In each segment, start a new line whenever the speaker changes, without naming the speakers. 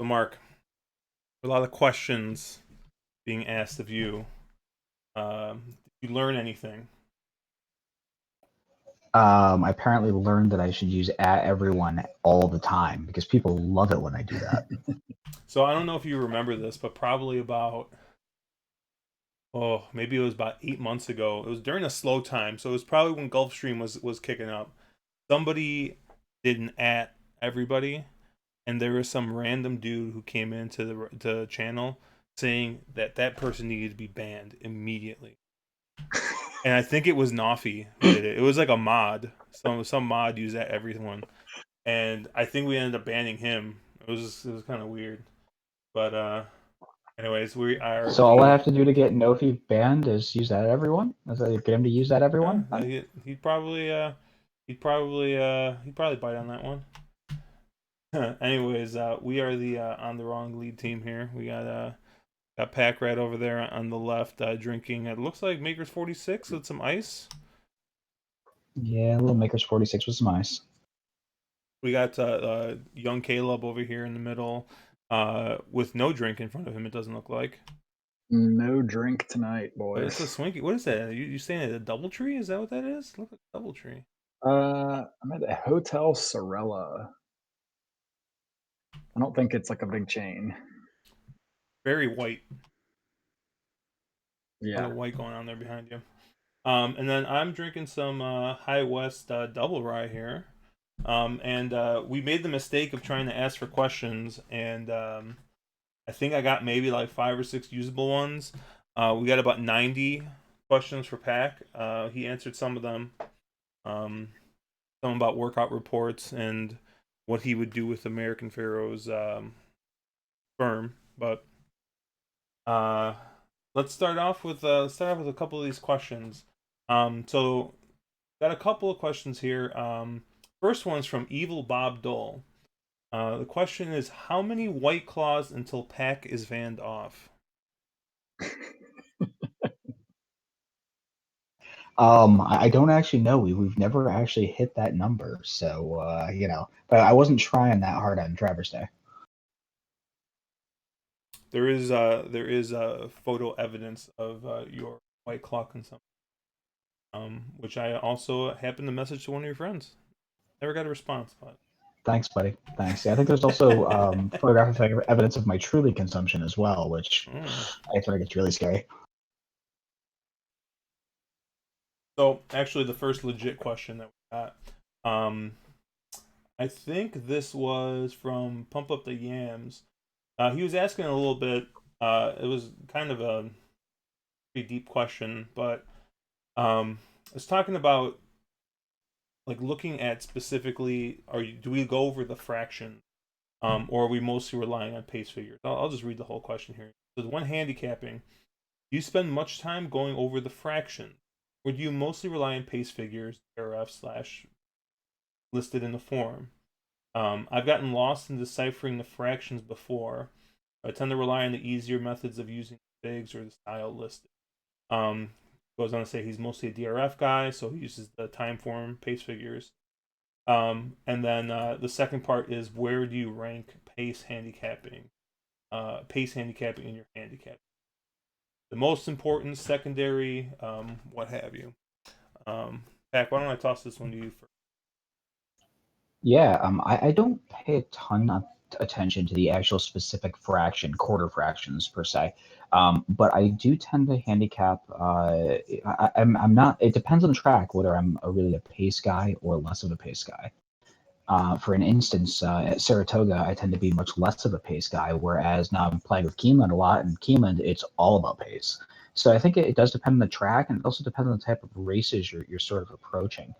So, Mark, a lot of questions being asked of you. Did you learn anything?
I apparently learned that I should use at everyone all the time because people love it when I do that.
So, I don't know if you remember this, but probably maybe it was about 8 months ago. It was during a slow time, so it was probably when Gulfstream was kicking up. Somebody did an at everybody, and there was some random dude who came into the channel saying that that person needed to be banned immediately. And I think it was Nafi who did it. It was like a mod. Some mod used that everyone, and I think we ended up banning him. It was kind of weird, but anyways, we are
So all I
the
have to do to get Nofi banned is use that at everyone. Get him to use that everyone. Huh?
he'd probably bite on that one. Anyways, we are the on the wrong lead team here. We got Pack right over there on the left, drinking. It looks like Maker's 46 with some ice.
Yeah, Little Maker's 46 with some ice.
We got young Caleb over here in the middle, with no drink in front of him. It doesn't look like.
No drink tonight,
But it's a
boys.
swinky. What is that? You staying at a DoubleTree? Is that what that is? Look like a DoubleTree.
I'm at the Hotel Sorella. I don't think it's like a big chain.
Very white. A lot
Yeah.
of white going on there behind you. And then I'm drinking some High West Double Rye here. And we made the mistake of trying to ask for questions, and I think I got maybe like 5 or 6 usable ones. We got about 90 questions for Pack. He answered some of them. Um, some about workout reports and what he would do with American Pharaoh's sperm. But uh, let's start off with a couple of these questions. So got a couple of questions here. First one's from Evil Bob Dole. The question is, how many White Claws until Pack is vanned off?
I don't actually know. We've never actually hit that number, so but I wasn't trying that hard on Traverse Day.
There is photo evidence of your White Claw consumption, which I also happened to message to one of your friends. Never got a response, but
Thanks, buddy. Thanks. Yeah, I think there's also photographic evidence of my Truly consumption as well, which
mm.
I think it's really scary.
So actually, the first legit question that we got, um, I think this was from Pump Up the Yams. He was asking a little bit. It was kind of a pretty deep question, but I was talking about like looking at specifically, do we go over the fraction, or are we mostly relying on pace figures? I'll just read the whole question here. So, when handicapping, do you spend much time going over the fraction, or do you mostly rely on pace figures, RF slash listed in the form? I've gotten lost in deciphering the fractions before. I tend to rely on the easier methods of using figs or the style listed. Um, Goes on to say he's mostly a DRF guy, so he uses the time form pace figures. And then the second part is, where do you rank pace handicapping in your handicap? The most important, secondary, what have you. Pack, why don't I toss this one to you first?
Yeah, I don't pay a ton of attention to the actual specific quarter fractions per se, but I do tend to handicap. I'm not. It depends on the track whether I'm really a pace guy or less of a pace guy. For an instance, at Saratoga, I tend to be much less of a pace guy, whereas now I'm playing with Keeneland a lot, and Keeneland, it's all about pace. So I think it does depend on the track, and it also depends on the type of races you're sort of approaching.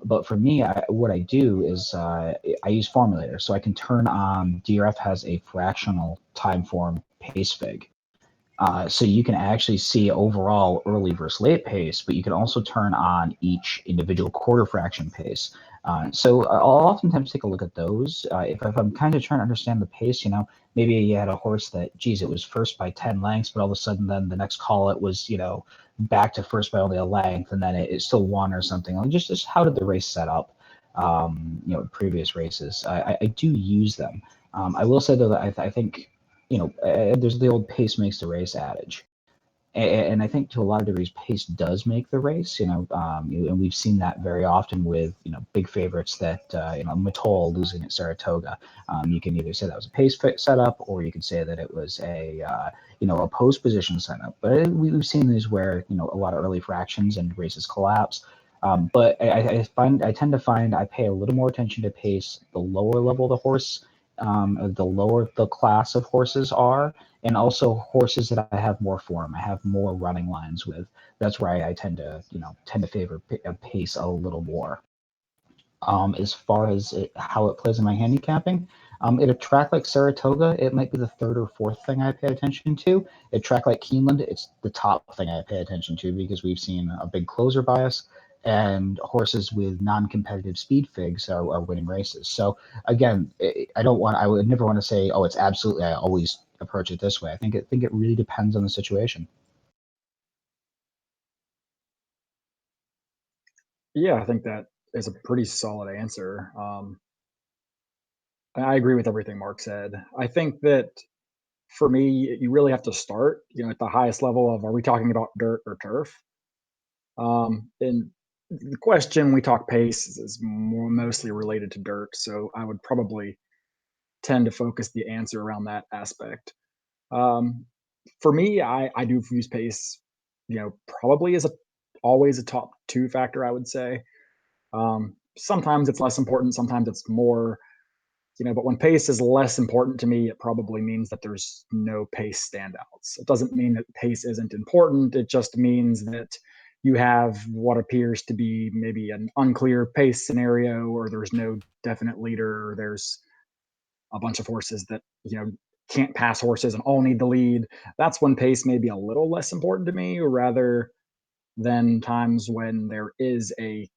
But for me, what I do is I use formulators, so I can turn on. DRF has a fractional time form pace fig, so you can actually see overall early versus late pace, but you can also turn on each individual quarter fraction pace. So I'll oftentimes take a look at those. If I'm kind of trying to understand the pace, maybe you had a horse that, geez, it was first by 10 lengths, but all of a sudden then the next call it was, back to first by only a length, and then it still won or something. Like just how did the race set up? Previous races. I do use them. I will say though that I think there's the old pace makes the race adage, and I think to a lot of degrees pace does make the race. And we've seen that very often with big favorites that Matol losing at Saratoga. You can either say that was a pace setup, or you can say that it was a post position setup. But we've seen these where a lot of early fractions and races collapse. But I tend to find I pay a little more attention to pace the lower level the horse, the lower the class of horses are, and also horses that I have more form, I have more running lines with. That's where I tend to favor pace a little more. As far as how it plays in my handicapping, at a track like Saratoga, it might be the third or fourth thing I pay attention to. At a track like Keeneland, it's the top thing I pay attention to because we've seen a big closer bias, and horses with non-competitive speed figs are winning races. So again, I would never want to say, oh, it's absolutely, I always approach it this way. I think it really depends on the situation.
Yeah, I think that is a pretty solid answer. I agree with everything Mark said. I think that for me, you really have to start, at the highest level of, are we talking about dirt or turf? And the question we talk pace is mostly related to dirt, so I would probably tend to focus the answer around that aspect. Um, for me, I do use pace, probably as always a top two factor, I would say. Sometimes it's less important, sometimes it's more, but when pace is less important to me, it probably means that there's no pace standouts. It doesn't mean that pace isn't important. It just means that you have what appears to be maybe an unclear pace scenario, or there's no definite leader, or there's a bunch of horses that, can't pass horses and all need the lead. That's when pace may be a little less important to me, rather than times when there is a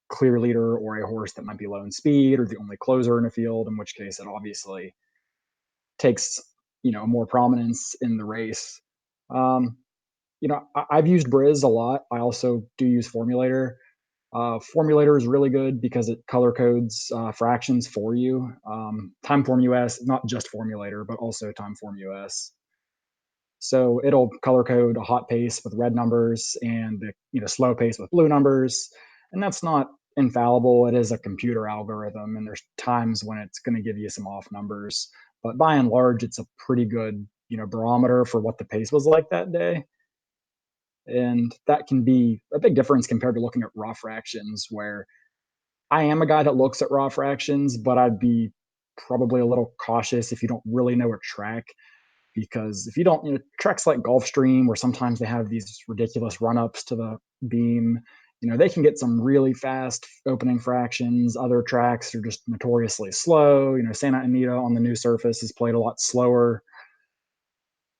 clear leader or a horse that might be low in speed or the only closer in a field, in which case it obviously takes more prominence in the race. Um, I've used Briz a lot. I also do use Formulator. Formulator is really good because it color codes fractions for you. Timeform US, not just Formulator, but also Timeform US. So it'll color code a hot pace with red numbers and the slow pace with blue numbers, and that's not infallible. It is a computer algorithm, and there's times when it's going to give you some off numbers, but by and large, it's a pretty good barometer for what the pace was like that day. And that can be a big difference compared to looking at raw fractions, where I am a guy that looks at raw fractions, but I'd be probably a little cautious if you don't really know a track, because if you don't, tracks like Gulfstream, where sometimes they have these ridiculous run ups to the beam, they can get some really fast opening fractions. Other tracks are just notoriously slow. Santa Anita on the new surface is played a lot slower.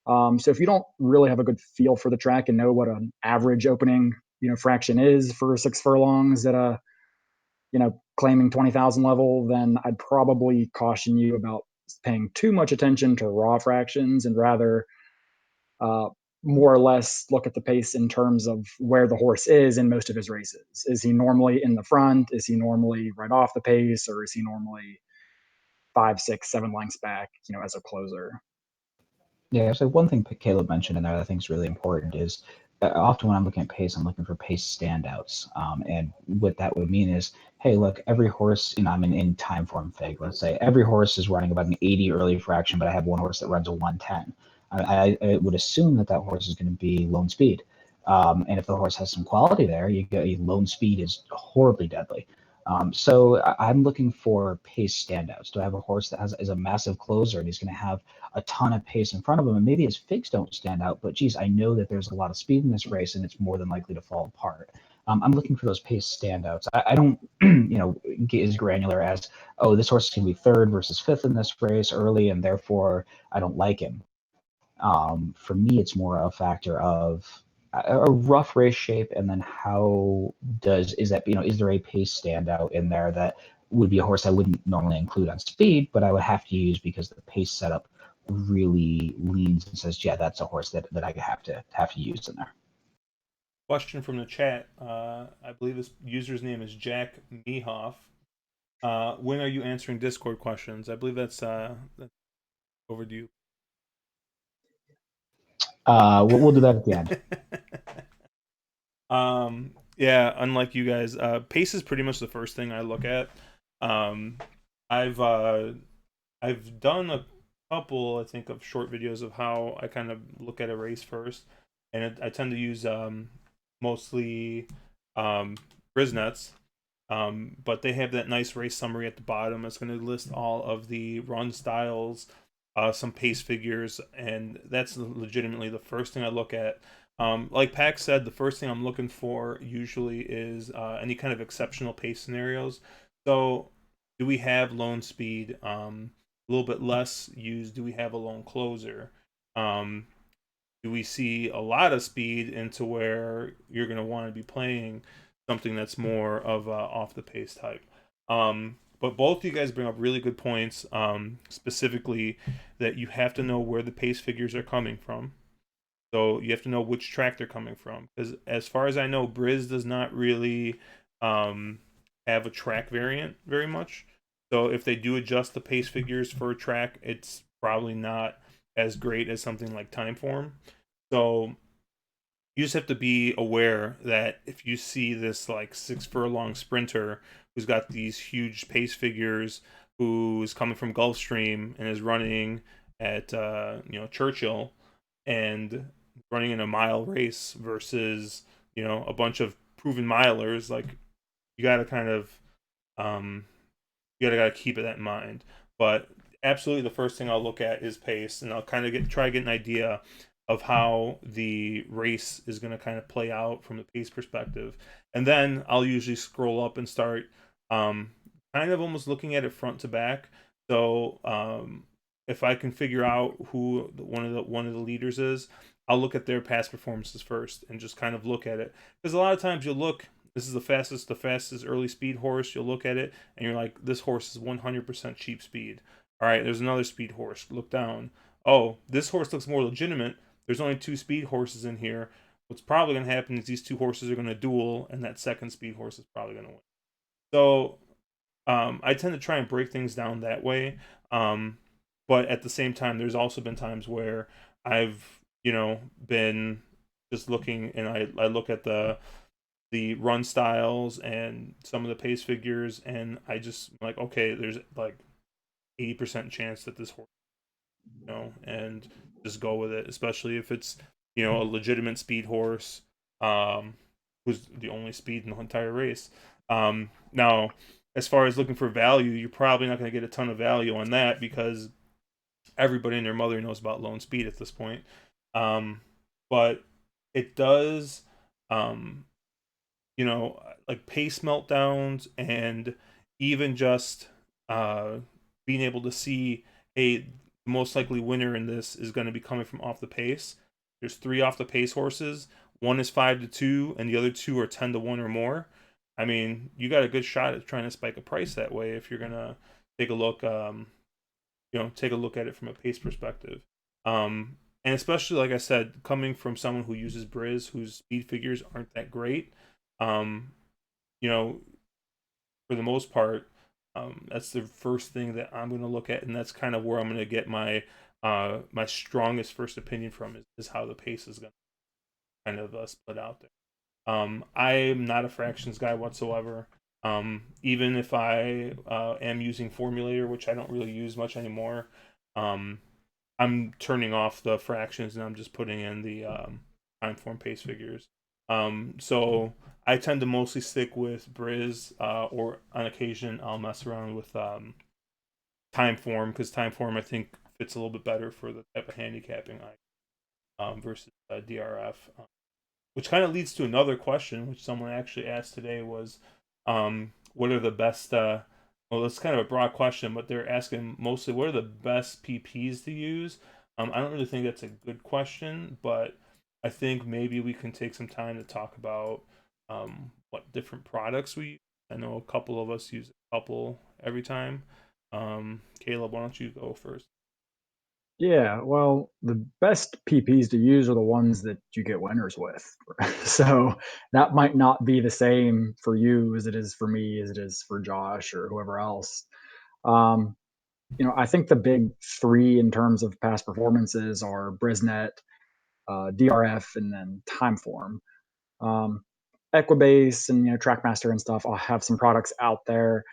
So if you don't really have a good feel for the track and know what an average opening, fraction is for 6 furlongs at a, claiming 20,000 level, then I'd probably caution you about paying too much attention to raw fractions and rather uh, more or less look at the pace in terms of where the horse is in most of his races. Is he normally in the front? Is he normally right off the pace? Or is he normally 5, 6, 7 lengths back, as a closer?
Yeah, so one thing Caleb mentioned in there that I think is really important is often when I'm looking at pace, I'm looking for pace standouts. And what that would mean is, hey, look, every horse, I'm in time form fig. Let's say every horse is running about an 80 early fraction, but I have one horse that runs a 110. I would assume that horse is going to be lone speed. And if the horse has some quality there, you get a lone speed is horribly deadly. So I'm looking for pace standouts. Do I have a horse that is a massive closer and he's going to have a ton of pace in front of him, and maybe his figs don't stand out, but geez, I know that there's a lot of speed in this race, and it's more than likely to fall apart. I'm looking for those pace standouts. I don't, get as granular as, oh, this horse is going to be third versus fifth in this race early, and therefore I don't like him. For me, it's more a factor of a rough race shape, and then is there a pace standout in there that would be a horse I wouldn't normally include on speed, but I would have to use because the pace setup really leans and says, yeah, that's a horse that I have to use in there.
Question from the chat. I believe this user's name is Jack Mehoff. When are you answering Discord questions? I believe that's overdue.
We'll do that at the end.
Yeah, unlike you guys, pace is pretty much the first thing I look at. Um, I've I've done a couple, I think, of short videos of how I kind of look at a race first, and I tend to use mostly um, Briznets. But they have that nice race summary at the bottom. It's going to list all of the run styles, some pace figures, and that's legitimately the first thing I look at. Like Pax said, the first thing I'm looking for usually is any kind of exceptional pace scenarios. So, do we have lone speed? A little bit less used. Do we have a lone closer? Um, do we see a lot of speed into where you're going to want to be playing something that's more of a off the pace type? But both of you guys bring up really good points, specifically that you have to know where the pace figures are coming from. So you have to know which track they're coming from. Because as far as I know, Briz does not really um, have a track variant very much. So if they do adjust the pace figures for a track, it's probably not as great as something like Timeform. So you just have to be aware that if you see this like 6 furlong sprinter who's got these huge pace figures, who's coming from Gulfstream and is running at Churchill and running in a mile race versus a bunch of proven milers, like you got to kind of um, you gotta keep that in mind. But absolutely, the first thing I'll look at is pace, and I'll kind of try to get an idea of how the race is going to kind of play out from a pace perspective, and then I'll usually scroll up and start um, kind of almost looking at it front to back. So if I can figure out who one of the leaders is, I'll look at their past performances first and just kind of look at it, because a lot of times you'll look. This is the fastest early speed horse. You'll look at it and you're like, this horse is 100% cheap speed. All right, there's another speed horse. Look down. Oh, this horse looks more legitimate. There's only 2 speed horses in here. What's probably going to happen is these 2 horses are going to duel, and that second speed horse is probably going to win. So I tend to try and break things down that way. Um, but at the same time, there's also been times where I've, been just looking and I look at the run styles and some of the pace figures, and I just like, okay, there's like 80% chance that this horse, and just go with it, especially if it's a legitimate speed horse, um, who's the only speed in the entire race. Now, as far as looking for value, you're probably not going to get a ton of value on that because everybody and their mother knows about lone speed at this point. But it does. Um, like pace meltdowns and even just uh, being able to see a most likely winner in this is going to be coming from off the pace. There's 3 off the pace horses. One is 5-2, and the other 2 are 10-1 or more. I mean, you got a good shot at trying to spike a price that way if you're gonna take a look. Take a look at it from a pace perspective. And especially, like I said, coming from someone who uses Briz, whose speed figures aren't that great, um, you know, for the most part, that's the first thing that I'm going to look at, and that's kind of where I'm going to get my strongest first opinion from is how the pace is going to kind of split out there. I'm not a fractions guy whatsoever. Even if I am using Formulator, which I don't really use much anymore, um, I'm turning off the fractions and I'm just putting in the Timeform pace figures. So I tend to mostly stick with Briz, or on occasion I'll mess around with Timeform, because Timeform I think fits a little bit better for the type of handicapping versus DRF. Which kind of leads to another question, which someone actually asked today was, what are the best? Well, it's kind of a broad question, but they're asking mostly what are the best PPs to use. I don't really think that's a good question, but I think maybe we can take some time to talk about what different products we use. I know a couple of us use a couple every time. Caleb, why don't you go first?
Yeah, well, the best PPs to use are the ones that you get winners with. So that might not be the same for you as it is for me, as it is for Josh or whoever else. Um, I think the big three in terms of past performances are Brisnet, DRF, and then Timeform. Um, Equibase and Trackmaster and stuff. I'll have some products out there.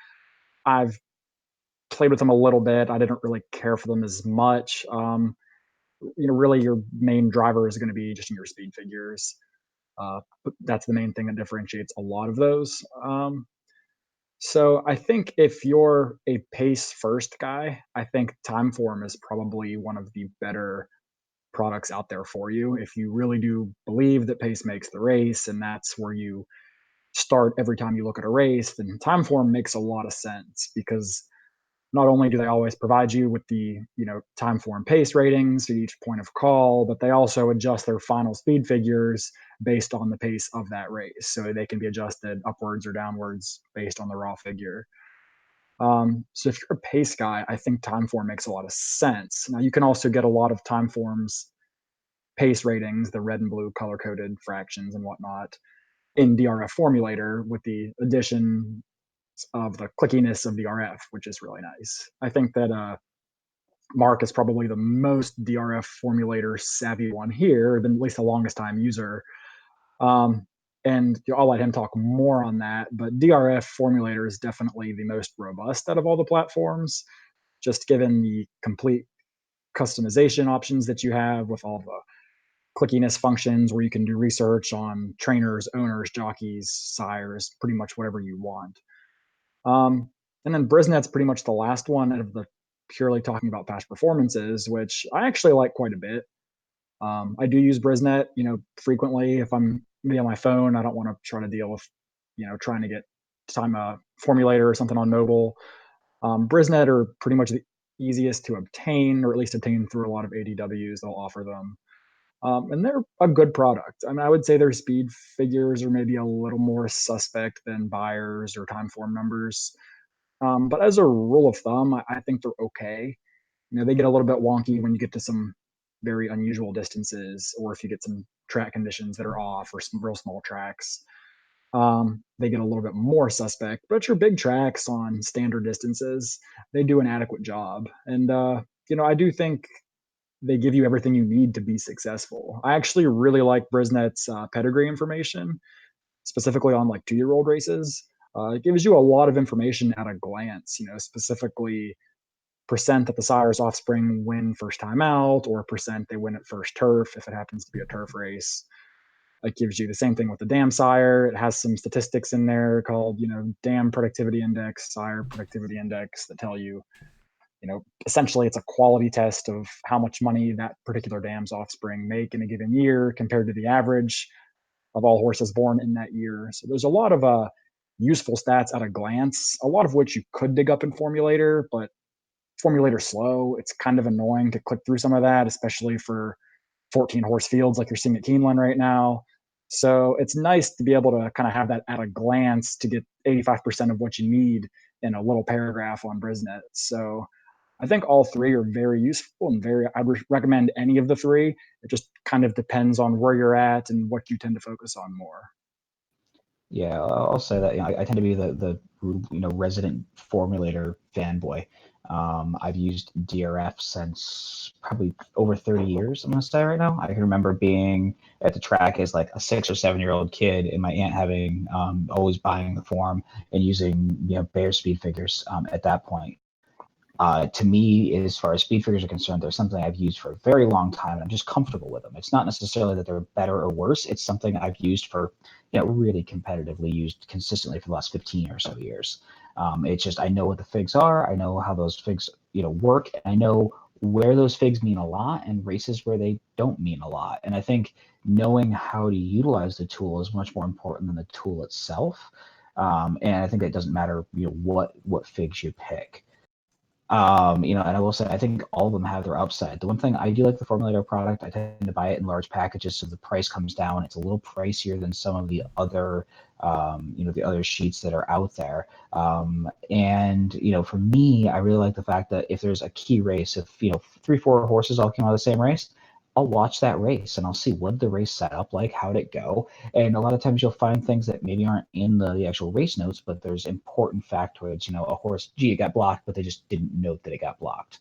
I've played with them a little bit. I didn't really care for them as much. Really your main driver is going to be just in your speed figures. But that's the main thing that differentiates a lot of those. So I think if you're a pace first guy, I think Timeform is probably one of the better products out there for you. If you really do believe that pace makes the race and that's where you start every time you look at a race, then Timeform makes a lot of sense because not only do they always provide you with the time form pace ratings at each point of call, but they also adjust their final speed figures based on the pace of that race, so they can be adjusted upwards or downwards based on the raw figure. So if you're a pace guy, I think Timeform makes a lot of sense. Now you can also get a lot of Timeform's pace ratings, the red and blue color coded fractions and whatnot, in DRF Formulator with the addition of the clickiness of the RF, which is really nice. I think that Mark is probably the most DRF formulator savvy one here, been at least the longest time user. Um, and I'll let him talk more on that. But DRF formulator is definitely the most robust out of all the platforms, just given the complete customization options that you have with all the clickiness functions where you can do research on trainers, owners, jockeys, sires, pretty much whatever you want. Um, and then Brisnet's pretty much the last one out of the purely talking about past performances, which I actually like quite a bit. I do use Brisnet, frequently if I'm maybe on my phone. I don't want to try to deal with, trying to get time formulator or something on mobile. Brisnet are pretty much the easiest to obtain, or at least obtain through a lot of ADWs. They'll offer them. And they're a good product. I mean, I would say their speed figures are maybe a little more suspect than buyers or time form numbers. But as a rule of thumb, I think they're okay. They get a little bit wonky when you get to some very unusual distances, or if you get some track conditions that are off, or some real small tracks. They get a little bit more suspect. But your big tracks on standard distances, they do an adequate job. And I do think they give you everything you need to be successful. I actually really like Brisnet's pedigree information, specifically on like 2-year-old races. It gives you a lot of information at a glance, specifically percent that the sire's offspring win first time out, or percent they win at first turf if it happens to be a turf race. It gives you the same thing with the dam sire. It has some statistics in there called, dam productivity index, sire productivity index, that tell you, essentially it's a quality test of how much money that particular dam's offspring make in a given year compared to the average of all horses born in that year. So there's a lot of useful stats at a glance, a lot of which you could dig up in Formulator, but Formulator slow. It's kind of annoying to click through some of that, especially for 14 horse fields like you're seeing at Keeneland right now. So it's nice to be able to kind of have that at a glance to get 85% of what you need in a little paragraph on Brisnet. So I think all three are very useful and I would recommend any of the three. It just kind of depends on where you're at and what you tend to focus on more.
Yeah, I'll say that. I tend to be the resident formulator fanboy. I've used DRF since probably over 30 years. I'm gonna say right now. I can remember being at the track as like a 6 or 7 year old kid, and my aunt having always buying the form and using bare speed figures at that point. To me, as far as speed figures are concerned, they're something I've used for a very long time, and I'm just comfortable with them. It's not necessarily that they're better or worse. It's something I've used for, really competitively used consistently for the last 15 or so years. It's just I know what the figs are. I know how those figs, work. And I know where those figs mean a lot and races where they don't mean a lot. And I think knowing how to utilize the tool is much more important than the tool itself. And I think it doesn't matter, what figs you pick. And I will say, I think all of them have their upside. The one thing I do like the Formulator product, I tend to buy it in large packages, so the price comes down. It's a little pricier than some of the other the other sheets that are out there. And for me, I really like the fact that if there's a key race, if 3-4 horses all came out of the same race, I'll watch that race and I'll see what the race set up like, how did it go, and a lot of times you'll find things that maybe aren't in the actual race notes, but there's important factoids. A horse, gee, it got blocked, but they just didn't note that it got blocked.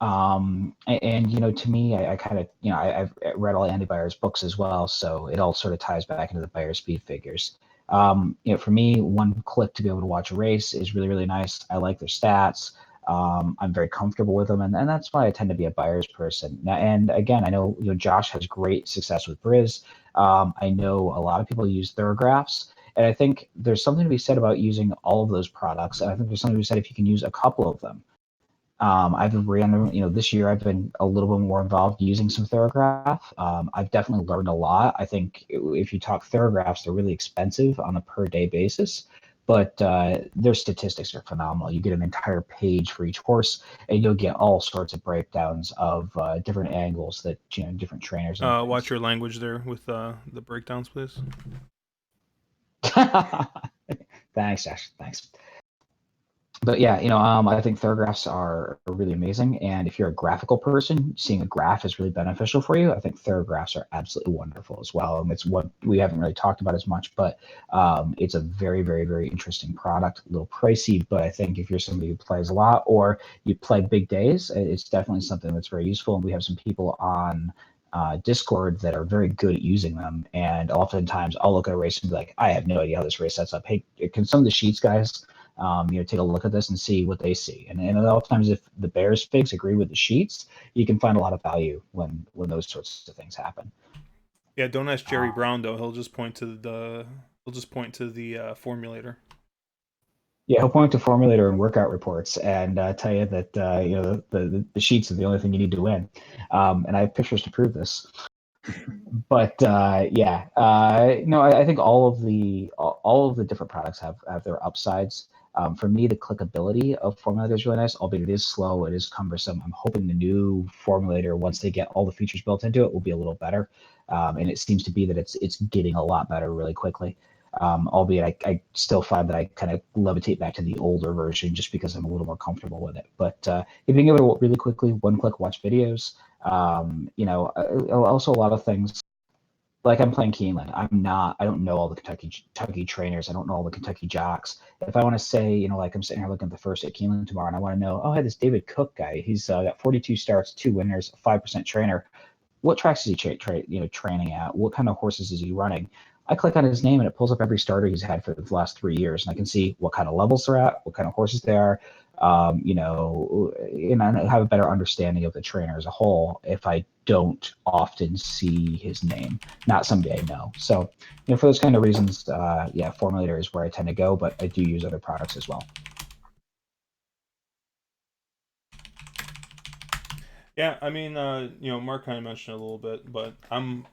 And to me, I kind of, I've read all Andy Byers books as well, so it all sort of ties back into the Beyer speed figures. For me, one click to be able to watch a race is really, really nice. I like their stats. I'm very comfortable with them, and that's why I tend to be a Byers person. Now, and again, I know Josh has great success with Briz. I know a lot of people use Thorographs, and I think there's something to be said about using all of those products. And I think there's something to be said if you can use a couple of them. I've been random, this year I've been a little bit more involved using some Thorograph. I've definitely learned a lot. I think if you talk Thorographs, they're really expensive on a per day basis, but their statistics are phenomenal. You get an entire page for each horse, and you'll get all sorts of breakdowns of different angles that different trainers.
Watch your language there with the breakdowns, please.
Thanks, Josh. Thanks. But yeah, I think Thorographs are really amazing. And if you're a graphical person, seeing a graph is really beneficial for you. I think Thorographs are absolutely wonderful as well. And it's what we haven't really talked about as much, but it's a very, very, very interesting product. A little pricey, but I think if you're somebody who plays a lot or you play big days, it's definitely something that's very useful. And we have some people on Discord that are very good at using them. And oftentimes I'll look at a race and be like, I have no idea how this race sets up. Hey, can some of the sheets guys take a look at this and see what they see. And a lot of times, if the Bears figs agree with the sheets, you can find a lot of value when those sorts of things happen.
Yeah, don't ask Jerry Brown though. He'll just point to the formulator.
Yeah, he'll point to formulator and workout reports and tell you that the sheets are the only thing you need to win. And I have pictures to prove this. But I think all of the different products have their upsides. For me, the clickability of Formulator is really nice, albeit it is slow, it is cumbersome. I'm hoping the new Formulator, once they get all the features built into it, will be a little better. And it seems to be that it's getting a lot better really quickly. Albeit I still find that I kind of levitate back to the older version just because I'm a little more comfortable with it. But being able to really quickly one-click watch videos, also a lot of things. Like I'm playing Keeneland. I don't know all the Kentucky trainers. I don't know all the Kentucky jocks. If I want to say, like I'm sitting here looking at the first at Keeneland tomorrow and I want to know, oh, hey, this David Cook guy, he's got 42 starts, 2 winners, 5% trainer. What tracks is he training at? What kind of horses is he running? I click on his name and it pulls up every starter he's had for the last 3 years. And I can see what kind of levels they're at, what kind of horses they are, and I have a better understanding of the trainer as a whole if I don't often see his name, not somebody I know. So, for those kind of reasons, Formulator is where I tend to go, but I do use other products as well.
Yeah, I mean, Mark kind of mentioned it a little bit, but I'm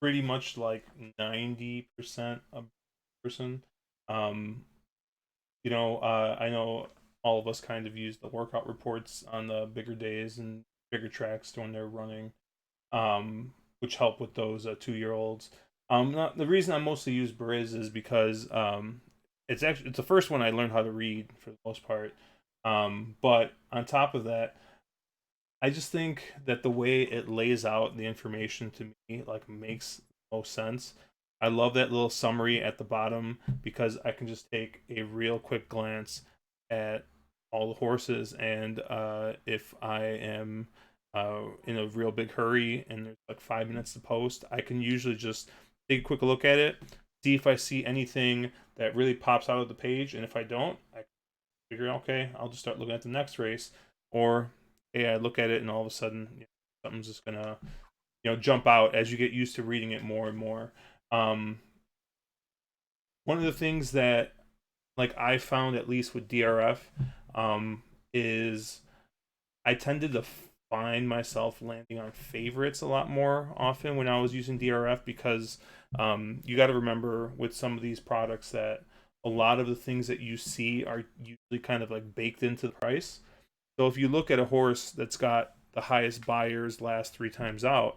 pretty much like 90% a person. I know all of us kind of use the workout reports on the bigger days and bigger tracks when they're running, which help with those 2-year-olds. The reason I mostly use Briz is because it's the first one I learned how to read for the most part. But on top of that, I just think that the way it lays out the information to me makes most sense. I love that little summary at the bottom because I can just take a real quick glance at all the horses, and if I am in a real big hurry and there's 5 minutes to post, I can usually just take a quick look at it, see if I see anything that really pops out of the page, and if I don't, I figure, okay, I'll just start looking at the next race, or hey, I look at it and all of a sudden something's just gonna jump out as you get used to reading it more and more. One of the things that I found, at least with DRF, is I tended to find myself landing on favorites a lot more often when I was using DRF because you got to remember with some of these products that a lot of the things that you see are usually kind of baked into the price. So if you look at a horse that's got the highest Beyers last 3 times out,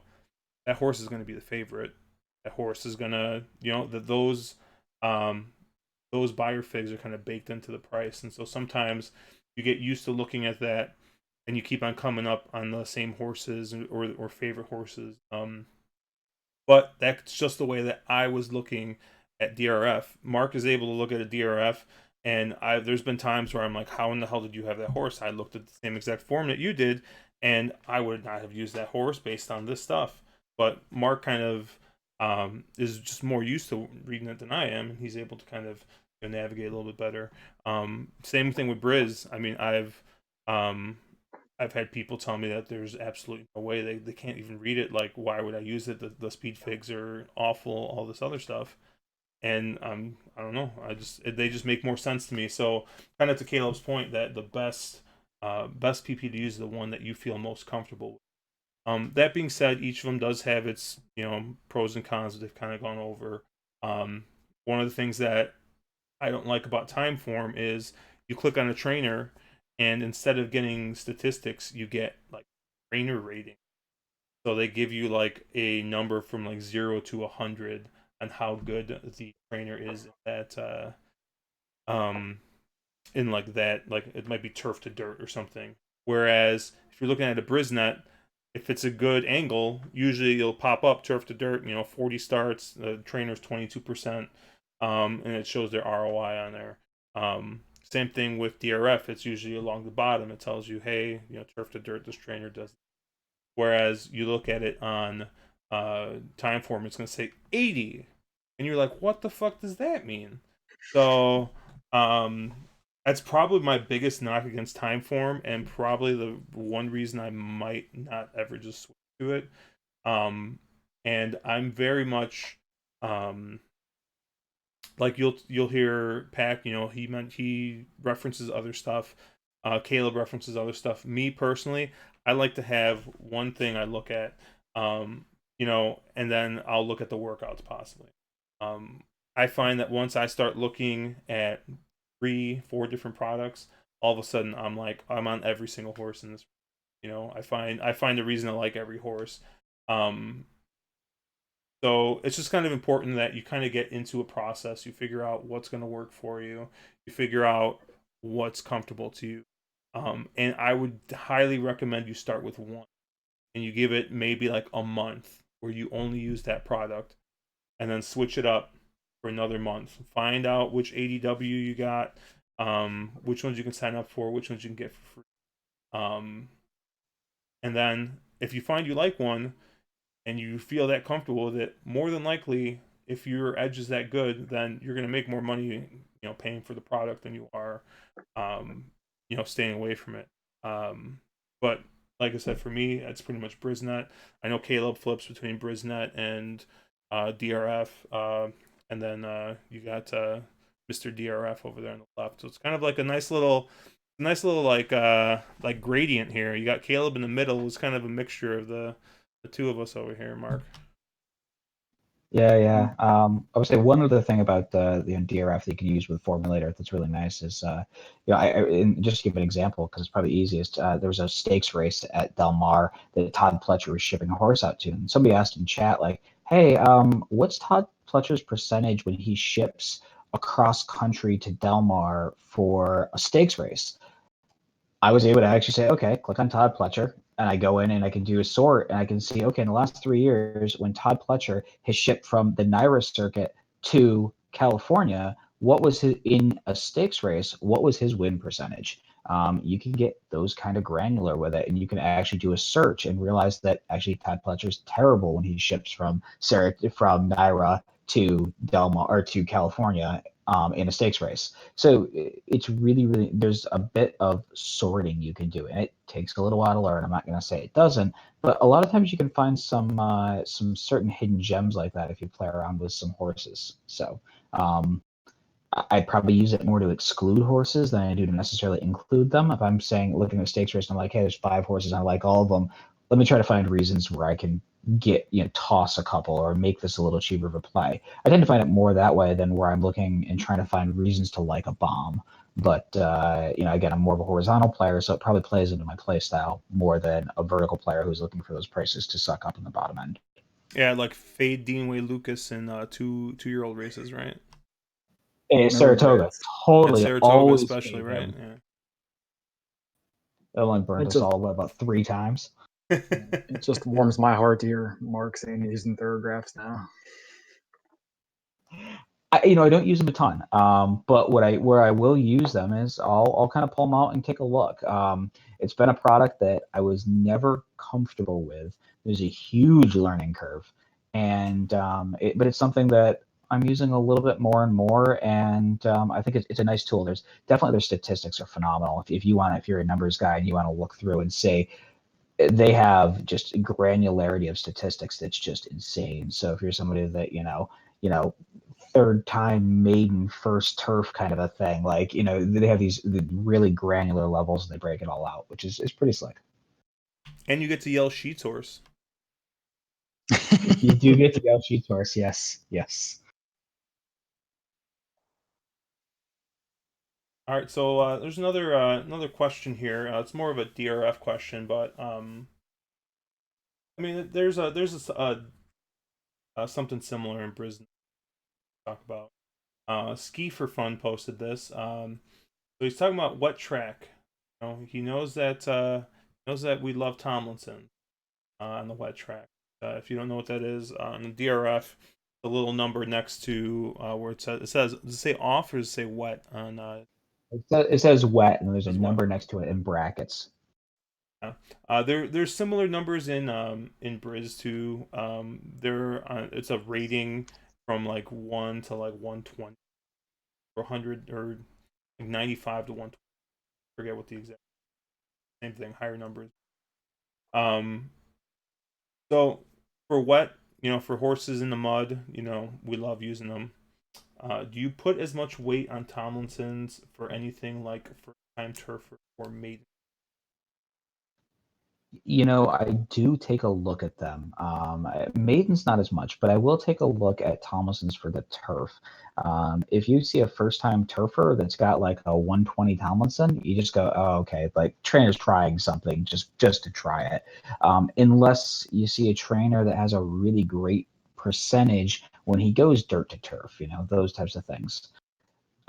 that horse is going to be the favorite. That horse is going to, those those buyer figs are kind of baked into the price, and so sometimes you get used to looking at that, and you keep on coming up on the same horses or favorite horses. But that's just the way that I was looking at DRF. Mark is able to look at a DRF, and there's been times where I'm like, how in the hell did you have that horse? I looked at the same exact form that you did, and I would not have used that horse based on this stuff. But Mark kind of is just more used to reading it than I am, and he's able to kind of navigate a little bit better. Same thing with Briz. I mean, um, I've had people tell me that there's absolutely no way they can't even read it. Like, why would I use it? The speed figs are awful, all this other stuff. And I don't know. They just make more sense to me. So kind of to Caleb's point that the best PP to use is the one that you feel most comfortable with. That being said, each of them does have its pros and cons that they've kind of gone over. One of the things that I don't like about Timeform is you click on a trainer, and instead of getting statistics, you get like trainer rating. So they give you like a number from like 0 to 100 on how good the trainer is um in like that, like it might be turf to dirt or something. Whereas if you're looking at a Brisnet, if it's a good angle, usually you'll pop up turf to dirt, 40 starts, the trainer's 22%, and it shows their ROI on there. Same thing with DRF, it's usually along the bottom. It tells you, hey, turf to dirt, this trainer does. Whereas you look at it on Timeform, it's going to say 80. And you're like, what the fuck does that mean? So, that's probably my biggest knock against Timeform, and probably the one reason I might not ever just switch to it. And I'm very much like you'll hear Pack, he references other stuff. Caleb references other stuff. Me personally, I like to have one thing I look at, and then I'll look at the workouts possibly. I find that once I start looking at 3, 4 different products, all of a sudden I'm on every single horse in this. I find a reason to like every horse. Um, so it's just kind of important that you kind of get into a process. You figure out what's going to work for you. You figure out what's comfortable to you. And I would highly recommend you start with one, and you give it maybe like a month where you only use that product, and then switch it up for another month. Find out which ADW you got, which ones you can sign up for, which ones you can get for free. And then if you find you like one and you feel that comfortable with it, more than likely, if your edge is that good, then you're going to make more money, paying for the product than you are, staying away from it. But like I said, for me, it's pretty much Brisnet. I know Caleb flips between Brisnet and DRF, and then you got Mr. DRF over there on the left. So it's kind of like a nice little like gradient here. You got Caleb in the middle. It's kind of a mixture of the two of us over here, Mark.
Yeah. I would say one other thing about the DRF that you can use with Formulator that's really nice is, and just to give an example, because it's probably easiest, there was a stakes race at Del Mar that Todd Pletcher was shipping a horse out to. And somebody asked in chat, like, hey, what's Todd Pletcher's percentage when he ships across country to Del Mar for a stakes race? I was able to actually say, okay, click on Todd Pletcher, and I go in and I can do a sort, and I can see, okay, in the last 3 years, when Todd Pletcher has shipped from the NYRA circuit to California, what was his in a stakes race? What was his win percentage? You can get those kind of granular with it, and you can actually do a search and realize that actually Todd Pletcher's terrible when he ships from NYRA to Del Mar or to California in a stakes race. So it's really, there's a bit of sorting you can do, and it takes a little while to learn. I'm not going to say it doesn't, but a lot of times you can find some certain hidden gems like that if you play around with some horses. So I'd probably use it more to exclude horses than I do to necessarily include them. If I'm saying looking at a stakes race and I'm like, hey, there's 5 horses, and I like all of them, let me try to find reasons where I can toss a couple or make this a little cheaper of a play. I tend to find it more that way than where I'm looking and trying to find reasons to like a bomb. But again, I'm more of a horizontal player, so it probably plays into my play style more than a vertical player who's looking for those prices to suck up in the bottom end.
Yeah, like fade Deanway Lucas in 2-year-old races, right?
Hey,
No
Saratoga,
regrets.
At
totally,
Saratoga,
always
especially,
fade
right?
him.
Yeah.
It only burned
It
us
just
all about 3 times.
it just warms my heart to hear Mark saying he's using Thorographs now.
I don't use them a ton. But where I will use them is I'll kind of pull them out and take a look. It's been a product that I was never comfortable with. There's a huge learning curve, and but it's something that I'm using a little bit more and more, and I think it's a nice tool. There's definitely their statistics are phenomenal. If you're a numbers guy and you want to look through and say they have just granularity of statistics that's just insane. So if you're somebody that third time maiden first turf kind of a thing, like they have these really granular levels and they break it all out, which is pretty slick.
And you get to yell Sheets Horse.
You do get to go sheet source, yes.
All right, so there's another question here. It's more of a DRF question, but I mean, there's something similar in Brisbane to talk about. Ski for Fun posted this. So he's talking about wet track. He knows that we love Tomlinson on the wet track. If you don't know what that is, on the DRF, the little number next to where does it say off or does it say wet on
It says wet and there's a
as well?
number next to it in brackets.
Yeah. There's similar numbers in Briz too. It's a rating from like 1 to like 120 or 100 or like 95 to 120. Forget what the exact same thing. Higher numbers. Um. So for wet, for horses in the mud, we love using them. Do you put as much weight on Tomlinson's for anything like first time turf or maiden?
I do take a look at them. Maiden's not as much, but I will take a look at Tomlinson's for the turf. If you see a first time turfer that's got like a 120 Tomlinson, you just go, oh, okay, like trainer's trying something just to try it. Unless you see a trainer that has a really great percentage when he goes dirt to turf, those types of things.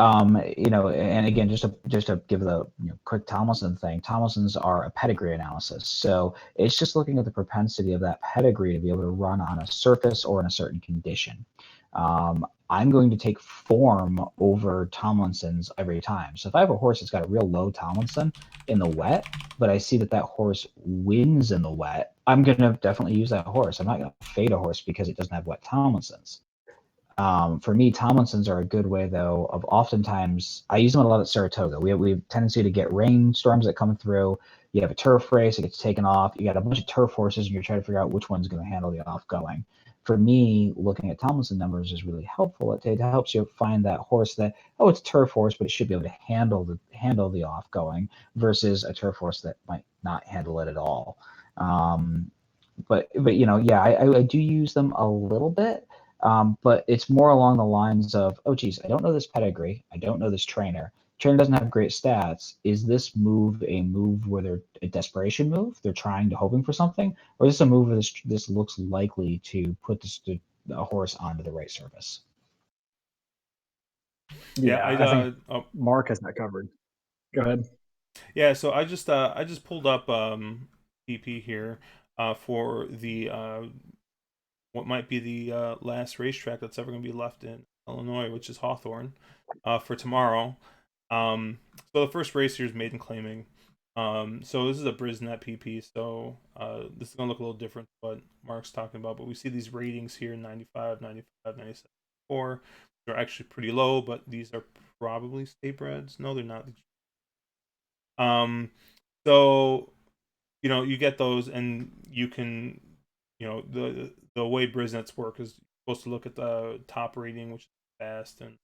And again, just to give the quick Tomlinson thing, Tomlinsons are a pedigree analysis. So it's just looking at the propensity of that pedigree to be able to run on a surface or in a certain condition. I'm going to take form over Tomlinson's every time. So if I have a horse that's got a real low Tomlinson in the wet, but I see that horse wins in the wet, I'm going to definitely use that horse. I'm not going to fade a horse because it doesn't have wet Tomlinsons. For me, Tomlinsons are a good way, though, of oftentimes I use them a lot at Saratoga. We have tendency to get rainstorms that come through. You have a turf race, it gets taken off. You got a bunch of turf horses, and you're trying to figure out which one's going to handle the off going. For me, looking at Tomlinson numbers is really helpful. It helps you find that horse that, oh, it's a turf horse, but it should be able to handle the off going versus a turf horse that might not handle it at all. But yeah, I do use them a little bit, but it's more along the lines of, oh geez, I don't know this pedigree, I don't know this trainer. Trainer doesn't have great stats. Is this move a move where they're a desperation move? They're trying to hoping for something, or is this a move where this looks likely to put the horse onto the right surface?
Yeah,
Yeah, I think Mark has that covered. Go ahead.
yeah. So I just pulled up PP here for the what might be the last racetrack that's ever going to be left in Illinois, which is Hawthorne, for tomorrow. So the first race here is Maiden Claiming. So this is a Brisnet PP, so this is going to look a little different than what Mark's talking about, but we see these ratings here, 95, 95, 97, 4. They're actually pretty low, but these are probably state breds. No, they're not. So you get those, and you can, the way Brisnets work is you're supposed to look at the top rating, which is fast, and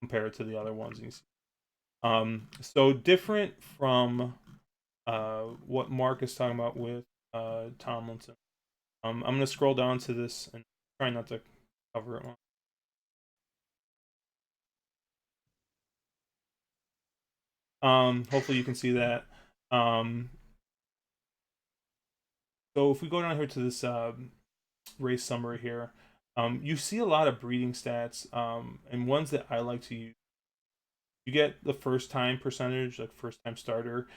compare it to the other ones. So different from what Mark is talking about with Tomlinson. I'm gonna scroll down to this and try not to cover it. Hopefully you can see that. So if we go down here to this race summary here, you see a lot of breeding stats, and ones that I like to use you get the first time percentage, like first time starter.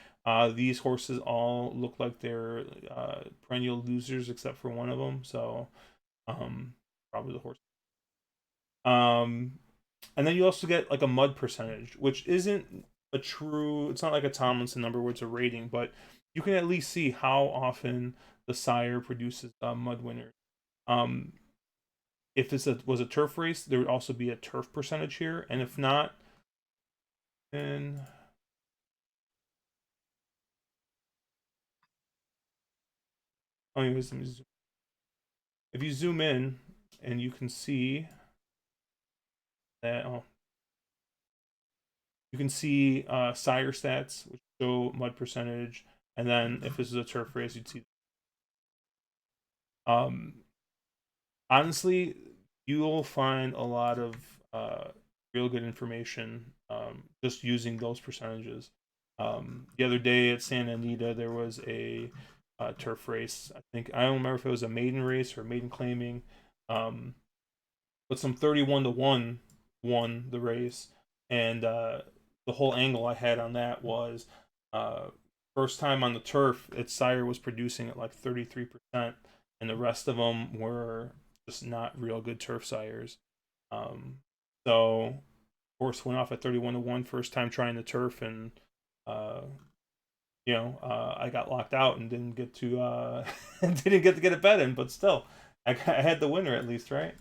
These horses all look like they're perennial losers except for one of them. So probably the horse. Um, and then you also get like a mud percentage, which isn't a true. It's not like a Tomlinson number where it's a rating, but you can at least see how often the sire produces mud winners. Um, if was a turf race, there would also be a turf percentage here, and if not, then anyways, if you zoom in and you can see that you can see sire stats which show mud percentage, and then if this is a turf race, you'd see. Um, honestly, you'll find a lot of real good information just using those percentages. The other day at Santa Anita, there was a turf race. I don't remember if it was a maiden race or maiden claiming, um, but some 31-1 won the race, and the whole angle I had on that was uh, first time on the turf, its sire was producing at like 33%, and the rest of them were just not real good turf sires. Um, so horse went off at 31-1 first time trying the turf, and uh, I got locked out and didn't get to didn't get to get a bet in, but still, I had the winner at least, right?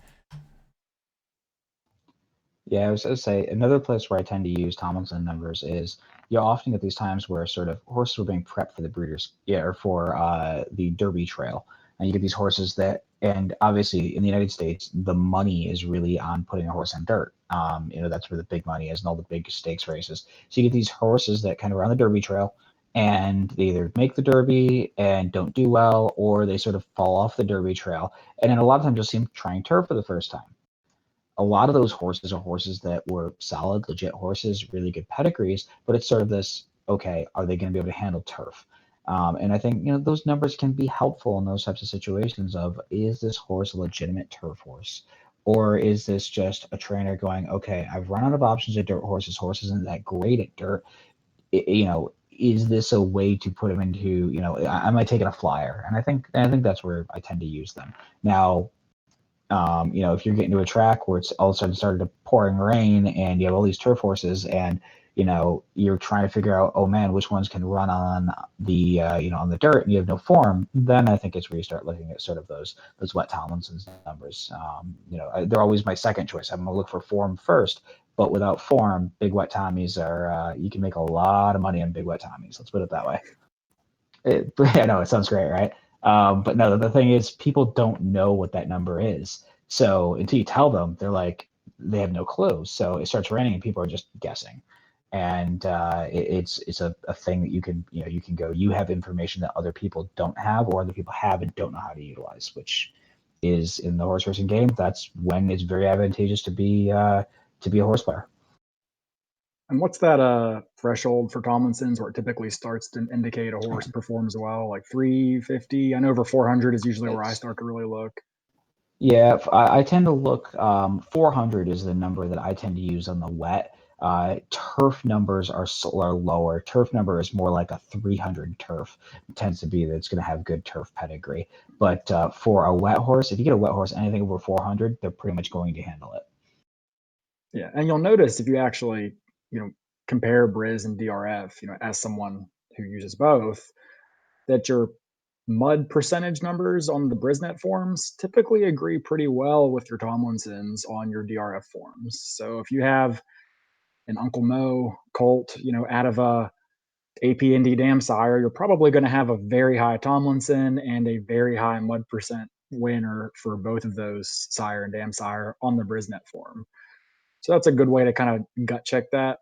Yeah, I was gonna say another place where I tend to use Tomlinson numbers is you often get these times where sort of horses are being prepped for the breeders, yeah, or for the Derby Trail, and you get these horses that, and obviously in the United States, the money is really on putting a horse on dirt. That's where the big money is and all the big stakes races. So you get these horses that kind of run the Derby Trail, and they either make the Derby and don't do well, or they sort of fall off the Derby Trail, and then a lot of times you'll see them trying turf for the first time. A lot of those horses are horses that were solid, legit horses, really good pedigrees, but it's sort of this, okay, are they going to be able to handle turf? And I think, those numbers can be helpful in those types of situations of, is this horse a legitimate turf horse? Or is this just a trainer going, okay, I've run out of options at dirt horses. Horse isn't that great at dirt. Is this a way to put him into, am I taking a flyer? And I think that's where I tend to use them. Now, if you're getting to a track where it's all of a sudden started to pouring rain and you have all these turf horses and, you're trying to figure out, oh man, which ones can run on the, on the dirt and you have no form, then I think it's where you start looking at sort of those Wet Tomlinson's numbers. They're always my second choice. I'm going to look for form first, but without form, big Wet Tommies you can make a lot of money on big Wet Tommies. Let's put it that way. I know it sounds great, right? But no, the thing is, people don't know what that number is. So until you tell them, they have no clue. So it starts raining, and people are just guessing. And it's a thing that you can go. You have information that other people don't have, or other people have and don't know how to utilize, which is in the horse racing game. That's when it's very advantageous to be a horse player.
And what's that threshold for Tomlinson's where it typically starts to indicate a horse performs well? Like 350? I know over 400 is usually where I start to really look.
Yeah, I tend to look. 400 is the number that I tend to use on the wet. Turf numbers are lower. Turf number is more like a 300 turf. It tends to be that it's going to have good turf pedigree. But for a wet horse, if you get a wet horse, anything over 400, they're pretty much going to handle it.
Yeah, and you'll notice if you actually, compare Briz and DRF, as someone who uses both, that your mud percentage numbers on the Brisnet forms typically agree pretty well with your Tomlinsons on your DRF forms. So if you have an Uncle Mo colt, out of a APND dam sire, you're probably going to have a very high Tomlinson and a very high mud percent winner for both of those sire and dam sire on the Brisnet form. So that's a good way to kind of gut check that.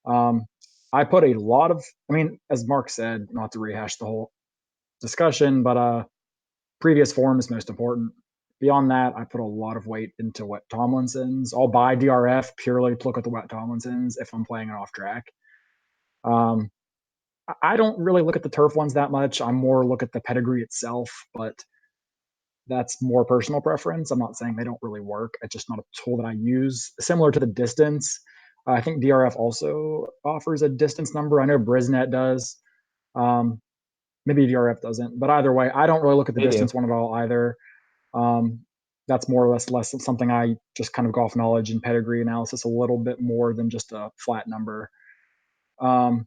Um, I put a lot of, as Mark said, not to rehash the whole discussion, but previous form is most important. Beyond that, I put a lot of weight into Wet Tomlinsons. I'll buy DRF purely to look at the Wet Tomlinsons if I'm playing an off track. Um, I don't really look at the turf ones that much. I more look at the pedigree itself, but that's more personal preference. I'm not saying they don't really work. It's just not a tool that I use. Similar to the distance, I think DRF also offers a distance number. I know Brisnet does. Maybe DRF doesn't, but either way, I don't really look at the
They do.
distance one at all either. That's more or less something I just kind of golf knowledge and pedigree analysis a little bit more than just a flat number. For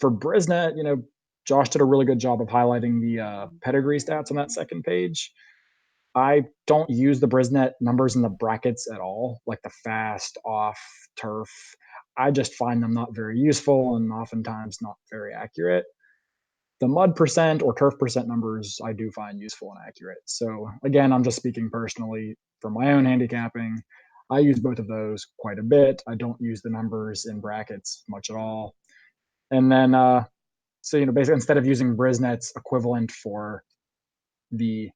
Brisnet, Josh did a really good job of highlighting the pedigree stats on that second page. I don't use the Brisnet numbers in the brackets at all, like the fast, off, turf. I just find them not very useful and oftentimes not very accurate. The mud percent or turf percent numbers I do find useful and accurate. So again, I'm just speaking personally from my own handicapping. I use both of those quite a bit. I don't use the numbers in brackets much at all. And then, so basically, instead of using Brisnet's equivalent for the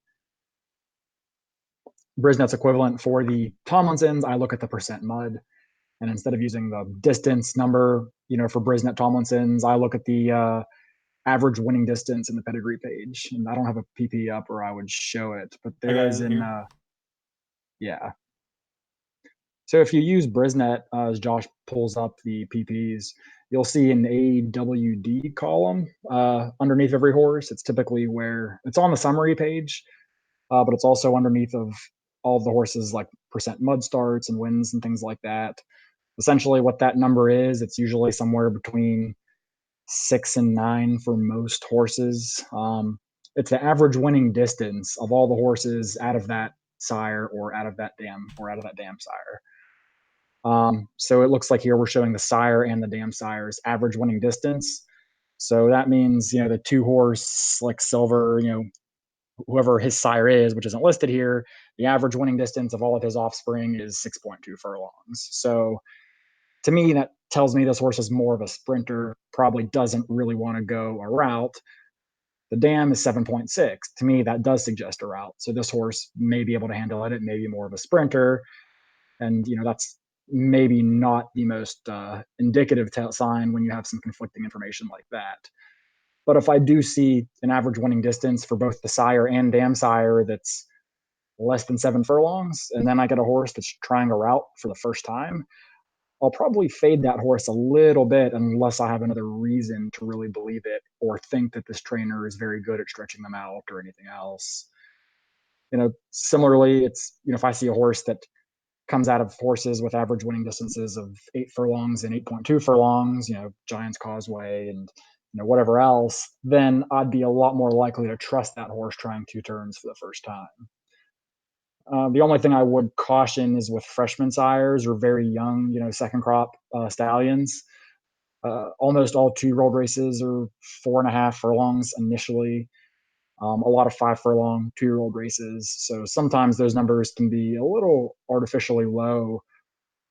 Tomlinsons, I look at the percent mud. And instead of using the distance number, for Brisnet Tomlinsons, I look at the average winning distance in the pedigree page. And I don't have a PP up or I would show it, but there is yeah. So if you use Brisnet, as Josh pulls up the PPs, you'll see an AWD column underneath every horse. It's typically where it's on the summary page, but it's also underneath of all of the horses, like percent mud starts and wins and things like that. Essentially, what that number is, it's usually somewhere between 6 and 9 for most horses. It's the average winning distance of all the horses out of that sire or out of that dam sire. So it looks like here we're showing the sire and the dam sire's average winning distance. So that means, the 2-horse like Silver, whoever his sire is, which isn't listed here, the average winning distance of all of his offspring is 6.2 furlongs. So to me, that tells me this horse is more of a sprinter, probably doesn't really want to go a route. The dam is 7.6. To me, that does suggest a route. So this horse may be able to handle it. It may be more of a sprinter. And, that's maybe not the most indicative sign when you have some conflicting information like that. But if I do see an average winning distance for both the sire and dam sire that's less than 7 furlongs, and then I get a horse that's trying a route for the first time, I'll probably fade that horse a little bit unless I have another reason to really believe it or think that this trainer is very good at stretching them out or anything else. Similarly, it's, if I see a horse that comes out of horses with average winning distances of 8 furlongs and 8.2 furlongs, Giant's Causeway and whatever else, then I'd be a lot more likely to trust that horse trying 2 turns for the first time. The only thing I would caution is with freshman sires or very young, second crop stallions. Almost all 2-year-old races are 4.5 furlongs initially. A lot of 5 furlong 2-year-old races. So sometimes those numbers can be a little artificially low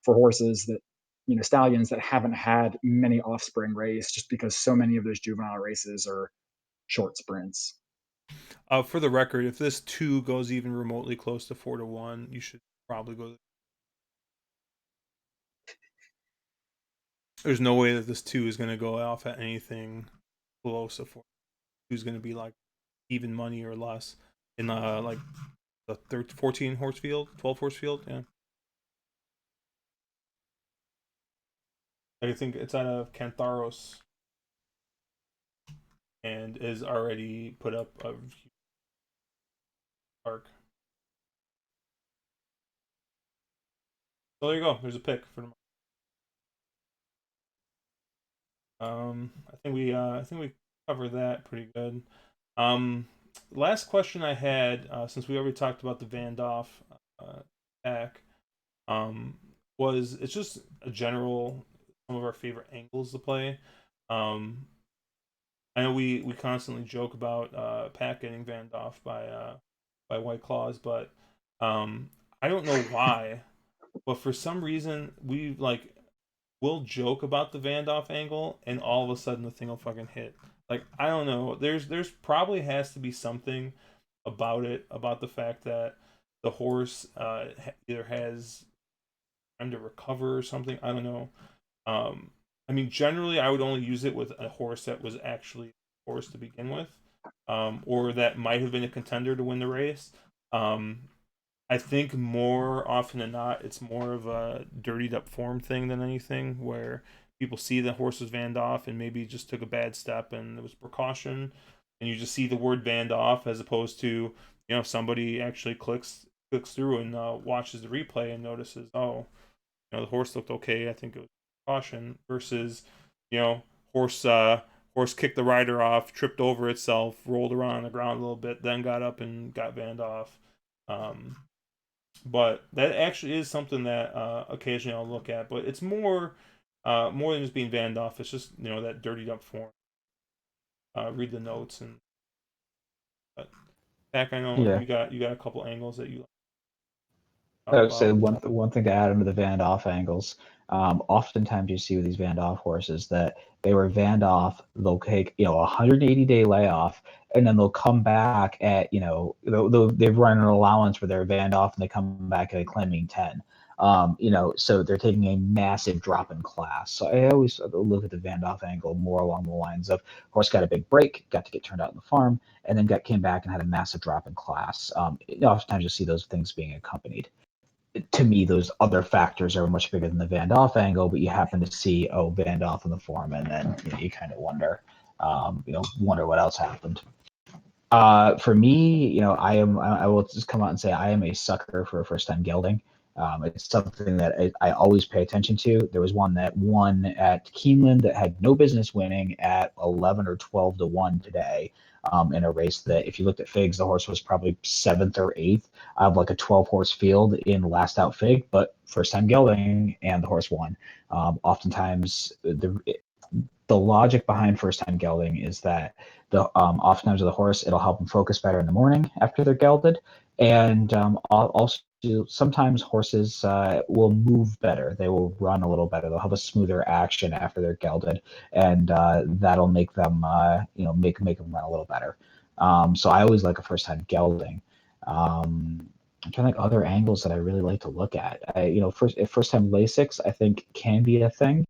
for horses that, stallions that haven't had many offspring race, just because so many of those juvenile races are short sprints.
For the record, if this 2 goes even remotely close to 4-1, you should probably go. There's no way that this 2 is going to go off at anything close to 4. Who's going to be like even money or less in like the 14 horse field, 12 horse field. Yeah, I think it's out of Cantharos and is already put up a park. So there you go. There's a pick for them. I think we covered that pretty good. Last question I had, since we already talked about the Van Doff pack, was it's just a general some of our favorite angles to play. I know we constantly joke about Pack getting Van Doff by White Claws, but I don't know why, but for some reason we'll joke about the Van Doff angle, and all of a sudden the thing will fucking hit. Like I don't know. There's probably has to be something about it, about the fact that the horse either has time to recover or something. I don't know. I mean, generally, I would only use it with a horse that was actually a horse to begin with, or that might have been a contender to win the race. I think more often than not, it's more of a dirtied up form thing than anything, where people see the horse was vanned off and maybe just took a bad step and it was precaution, and you just see the word vanned off as opposed to somebody actually clicks through and watches the replay and notices, oh, the horse looked okay. I think it was caution versus you know horse horse kicked the rider off, tripped over itself, rolled around on the ground a little bit, then got up and got vanned off. Um, but that actually is something that occasionally I'll look at. But it's more than just being vanned off. It's just that dirtied up form. Read the notes and. But Pack, I know
Yeah.
you got a couple angles that you talk
I would say
about.
one thing to add under the Van off angles. Oftentimes you see with these Van off horses that they were Van off. They'll take a 180-day layoff, and then they'll come back at they've run an allowance where they're Van off, and they come back at a claiming 10. So they're taking a massive drop in class. So I always look at the Van off angle more along the lines of horse got a big break, got to get turned out in the farm, and then came back and had a massive drop in class. Oftentimes you see those things being accompanied. To me, those other factors are much bigger than the Van Doff angle, but you happen to see, Van Doff in the form, and then you kind of wonder what else happened. For me, I will just come out and say I am a sucker for a first time gelding. It's something that I always pay attention to. There was one that won at Keeneland that had no business winning at 11 or 12 to 1 today, in a race that, if you looked at figs, the horse was probably seventh or eighth out of like a 12 horse field in last out fig, but first time gelding, and the horse won. Oftentimes, the logic behind first time gelding is that oftentimes with the horse, it'll help them focus better in the morning after they're gelded, and also sometimes horses will move better. They will run a little better. They'll have a smoother action after they're gelded, and that'll make them make them run a little better. So I always like a first time gelding. I'm trying to think other angles that I really like to look at. First time Lasix I think can be a thing,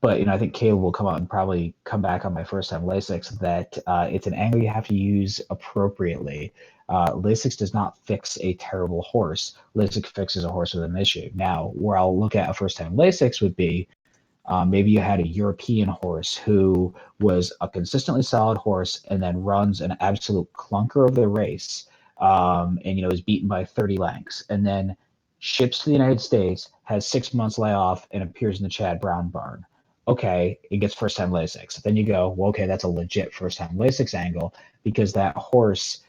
but I think Caleb will come out and probably come back on my first time Lasix that it's an angle you have to use appropriately. Lasix does not fix a terrible horse. Lasix fixes a horse with an issue. Now, where I'll look at a first time Lasix would be maybe you had a European horse who was a consistently solid horse and then runs an absolute clunker of the race, and is beaten by 30 lengths, and then ships to the United States, has 6 months layoff, and appears in the Chad Brown barn. Okay, it gets first time Lasix. Then you go, well, okay, that's a legit first time Lasix angle because that horse,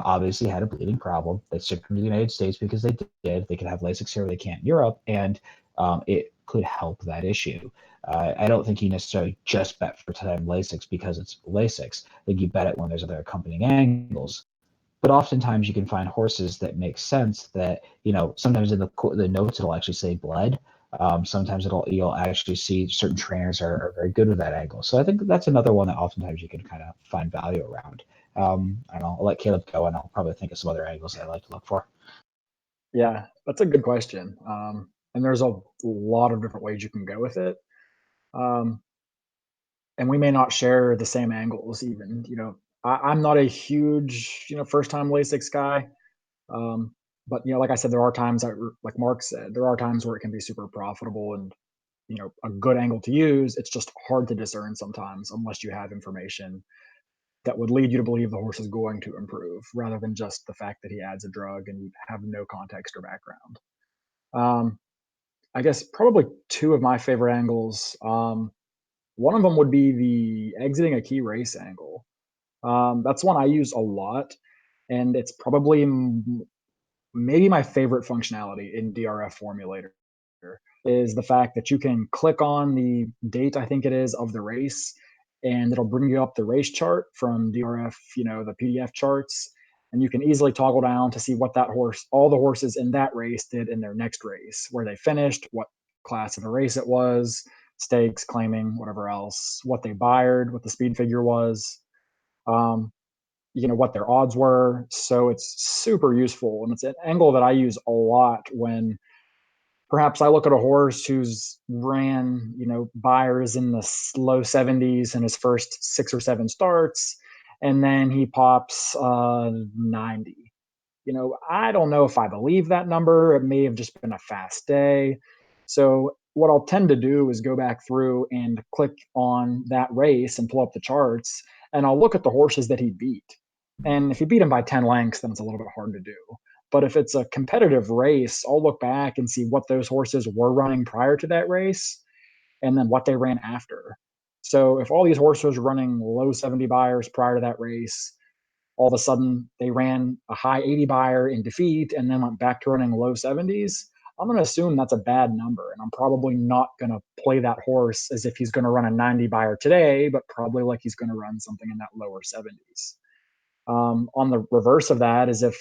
obviously had a bleeding problem. They shipped him to the United States because they did. They could have Lasix here, they can't in Europe, and it could help that issue. I don't think you necessarily just bet for time Lasix because it's Lasix. I think you bet it when there's other accompanying angles. But oftentimes you can find horses that make sense that, sometimes in the notes it'll actually say bled. Sometimes you'll actually see certain trainers are very good with that angle. So I think that's another one that oftentimes you can kind of find value around. I don't know. I'll let Caleb go, and I'll probably think of some other angles that I like to look for.
Yeah, that's a good question. And there's a lot of different ways you can go with it. Um, and we may not share the same angles even. I'm not a huge, first time Lasix guy. But like I said, there are times that, like Mark said, there are times where it can be super profitable and a good angle to use. It's just hard to discern sometimes unless you have information that would lead you to believe the horse is going to improve, rather than just the fact that he adds a drug and you have no context or background. Um, I guess probably two of my favorite angles. One of them would be the exiting a key race angle. That's one I use a lot, and it's probably maybe my favorite functionality in DRF Formulator is the fact that you can click on the date, I think it is, of the race, and it'll bring you up the race chart from DRF, the PDF charts, and you can easily toggle down to see what all the horses in that race did in their next race, where they finished, what class of a race it was, stakes, claiming, whatever else, what they byred, what the speed figure was. Um, what their odds were. So it's super useful, and it's an angle that I use a lot when perhaps I look at a horse who's ran buyers in the low 70s in his first 6 or 7 starts, and then he pops 90. I don't know if I believe that number. It may have just been a fast day. So what I'll tend to do is go back through and click on that race and pull up the charts, and I'll look at the horses that he beat. And if he beat him by 10 lengths, then it's a little bit hard to do. But if it's a competitive race, I'll look back and see what those horses were running prior to that race and then what they ran after. So if all these horses were running low 70 buyers prior to that race, all of a sudden they ran a high 80 buyer in defeat and then went back to running low 70s, I'm going to assume that's a bad number. And I'm probably not going to play that horse as if he's going to run a 90 buyer today, but probably like he's going to run something in that lower 70s. On the reverse of that is if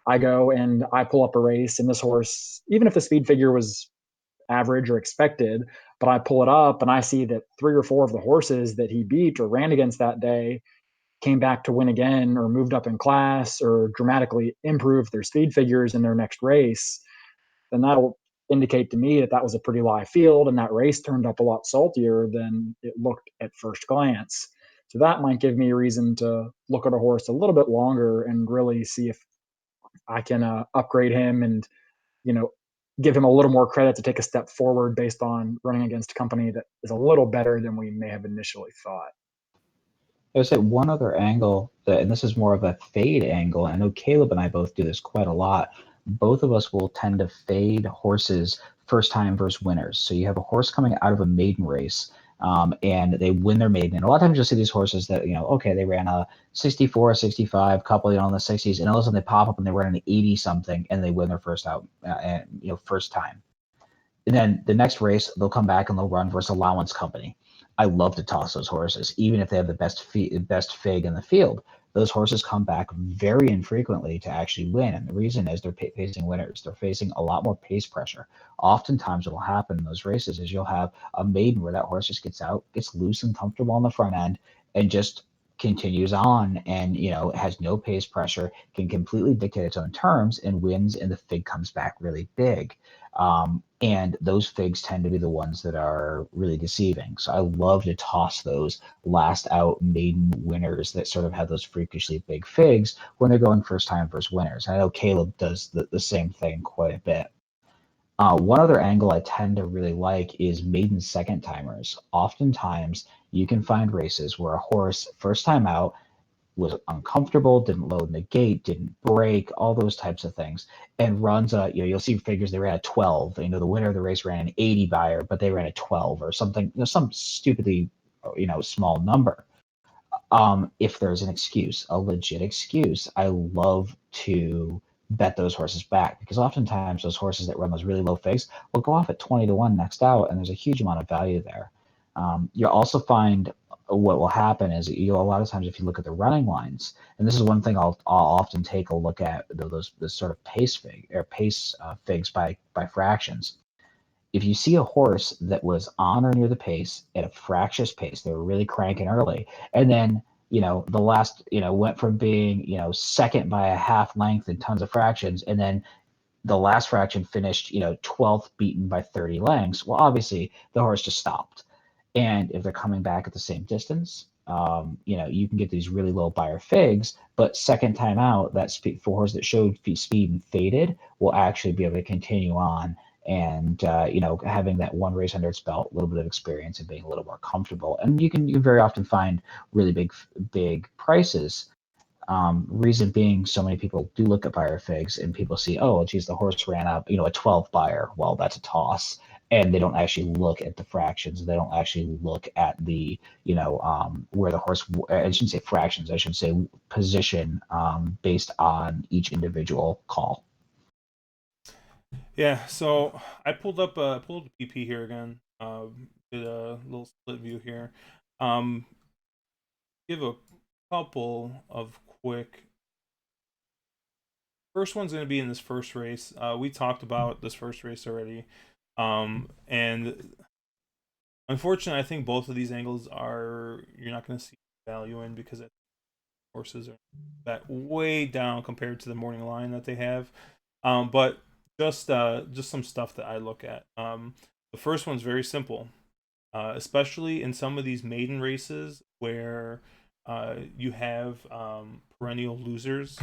I go and I pull up a race and this horse, even if the speed figure was average or expected, but I pull it up and I see that 3 or 4 of the horses that he beat or ran against that day came back to win again or moved up in class or dramatically improved their speed figures in their next race, then that'll indicate to me that that was a pretty live field and that race turned up a lot saltier than it looked at first glance. So that might give me a reason to look at a horse a little bit longer and really see if I can upgrade him and, you know, give him a little more credit to take a step forward based on running against a company that is a little better than we may have initially thought.
There's that one other angle, and this is more of a fade angle. I know Caleb and I both do this quite a lot. Both of us will tend to fade horses first time versus winners. So you have a horse coming out of a maiden race, and they win their maiden. And a lot of times you'll see these horses that, okay, they ran a 64, 65, couple, in the 60s, and all of a sudden they pop up and they run an 80 something and they win their first out, first time. And then the next race, they'll come back and they'll run versus allowance company. I love to toss those horses, even if they have the best fig in the field. Those horses come back very infrequently to actually win, and the reason is they're facing winners. They're facing a lot more pace pressure. Oftentimes, what will happen in those races is you'll have a maiden where that horse just gets out, gets loose and comfortable on the front end, and just continues on, and has no pace pressure, can completely dictate its own terms, and wins, and the fig comes back really big. And those figs tend to be the ones that are really deceiving. So I love to toss those last out maiden winners that sort of have those freakishly big figs when they're going first time versus winners. I know Caleb does the same thing quite a bit. One other angle I tend to really like is maiden second timers. Oftentimes you can find races where a horse first time out was uncomfortable, didn't load in the gate, didn't break, all those types of things, and runs you'll see figures they ran a 12. The winner of the race ran an 80 buyer, but they ran a 12 or something, some stupidly, small number. If there's an excuse, a legit excuse, I love to bet those horses back because oftentimes those horses that run those really low figs will go off at 20 to 1 next out, and there's a huge amount of value there. You'll also find what will happen is a lot of times if you look at the running lines, and this is one thing I'll often take a look at those sort of pace figs by fractions. If you see a horse that was on or near the pace at a fractious pace, they were really cranking early, and then the last went from being second by a half length and tons of fractions, and then the last fraction finished 12th beaten by 30 lengths. Well, obviously the horse just stopped. And if they're coming back at the same distance, you can get these really low buyer figs, but second time out, that speed for horse that showed speed and faded will actually be able to continue on and having that one race under its belt, a little bit of experience and being a little more comfortable. And you can very often find really big prices. Reason being, so many people do look at buyer figs and people see, oh, geez, the horse ran up, a 12 buyer. Well, that's a toss. And they don't actually look at the fractions. They don't actually look at the, where the horse, I shouldn't say fractions, I should say position based on each individual call.
Yeah, so I pulled up PP here again. Did a little split view here. Give a couple of quick. First one's going to be in this first race. We talked about this first race already, and unfortunately, I think both of these angles you're not going to see value in because horses are that way down compared to the morning line that they have. But just some stuff that I look at. The first one's very simple, especially in some of these maiden races where you have perennial losers.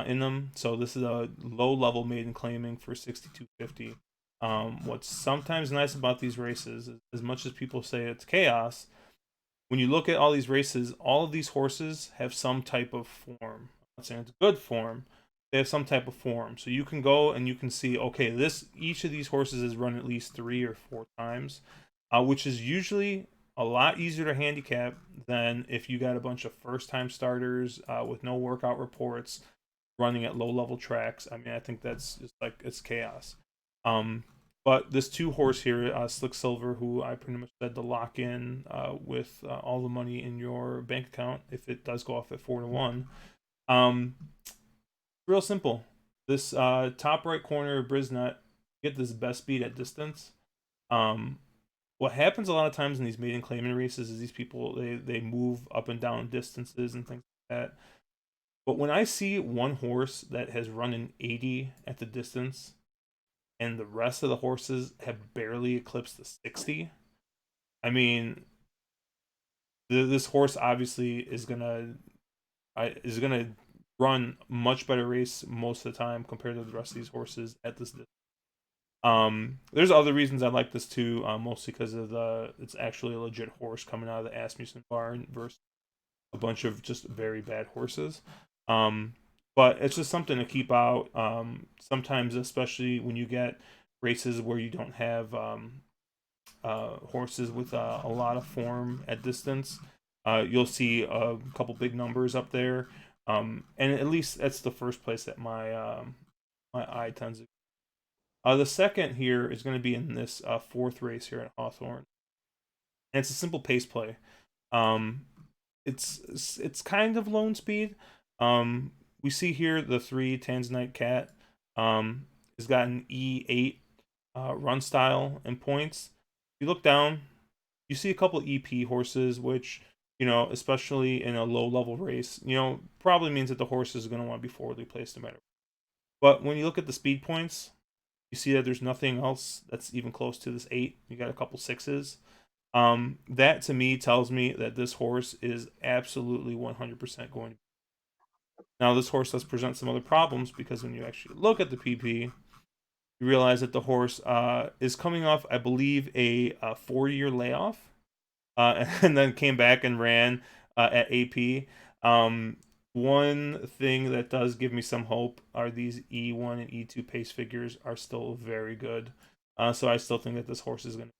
in them. So this is a low level maiden claiming for 6250. What's sometimes nice about these races is, as much as people say it's chaos, when you look at all these races, all of these horses have some type of form. I'm not saying it's good form. They have some type of form. So you can go and you can see, okay, each of these horses has run at least 3 or 4 times, which is usually a lot easier to handicap than if you got a bunch of first time starters with no workout reports running at low level tracks. I mean, I think that's just like it's chaos. But this 2 horse here, Slick Silver, who I pretty much said to lock in with all the money in your bank account if it does go off at 4-1. Real simple. This top right corner of Brisnet, get this best speed at distance. What happens a lot of times in these maiden claiming races is these people they move up and down distances and things like that. But when I see one horse that has run an 80 at the distance and the rest of the horses have barely eclipsed the 60, I mean, this horse obviously is gonna run much better race most of the time compared to the rest of these horses at this distance. There's other reasons I like this too, mostly because of it's actually a legit horse coming out of the Asmussen barn versus a bunch of just very bad horses. But it's just something to keep out. Sometimes, especially when you get races where you don't have horses with a lot of form at distance, you'll see a couple big numbers up there. And at least that's the first place that my eye tends to. The second here is going to be in this 4th race here at Hawthorne, and it's a simple pace play. Um, it's kind of lone speed. We see here the 3 Tanzanite Cat has got an E8 run style and points. If you look down, you see a couple EP horses, which, especially in a low level race, probably means that the horse is going to want to be forwardly placed no matter. But when you look at the speed points, you see that there's nothing else that's even close to this 8. You got a couple 6s. That to me tells me that this horse is absolutely 100% going to. Now, this horse does present some other problems because when you actually look at the PP, you realize that the horse is coming off, I believe, a 4-year layoff, and then came back and ran at AP. One thing that does give me some hope are these E1 and E2 pace figures are still very good. So I still think that this horse is going to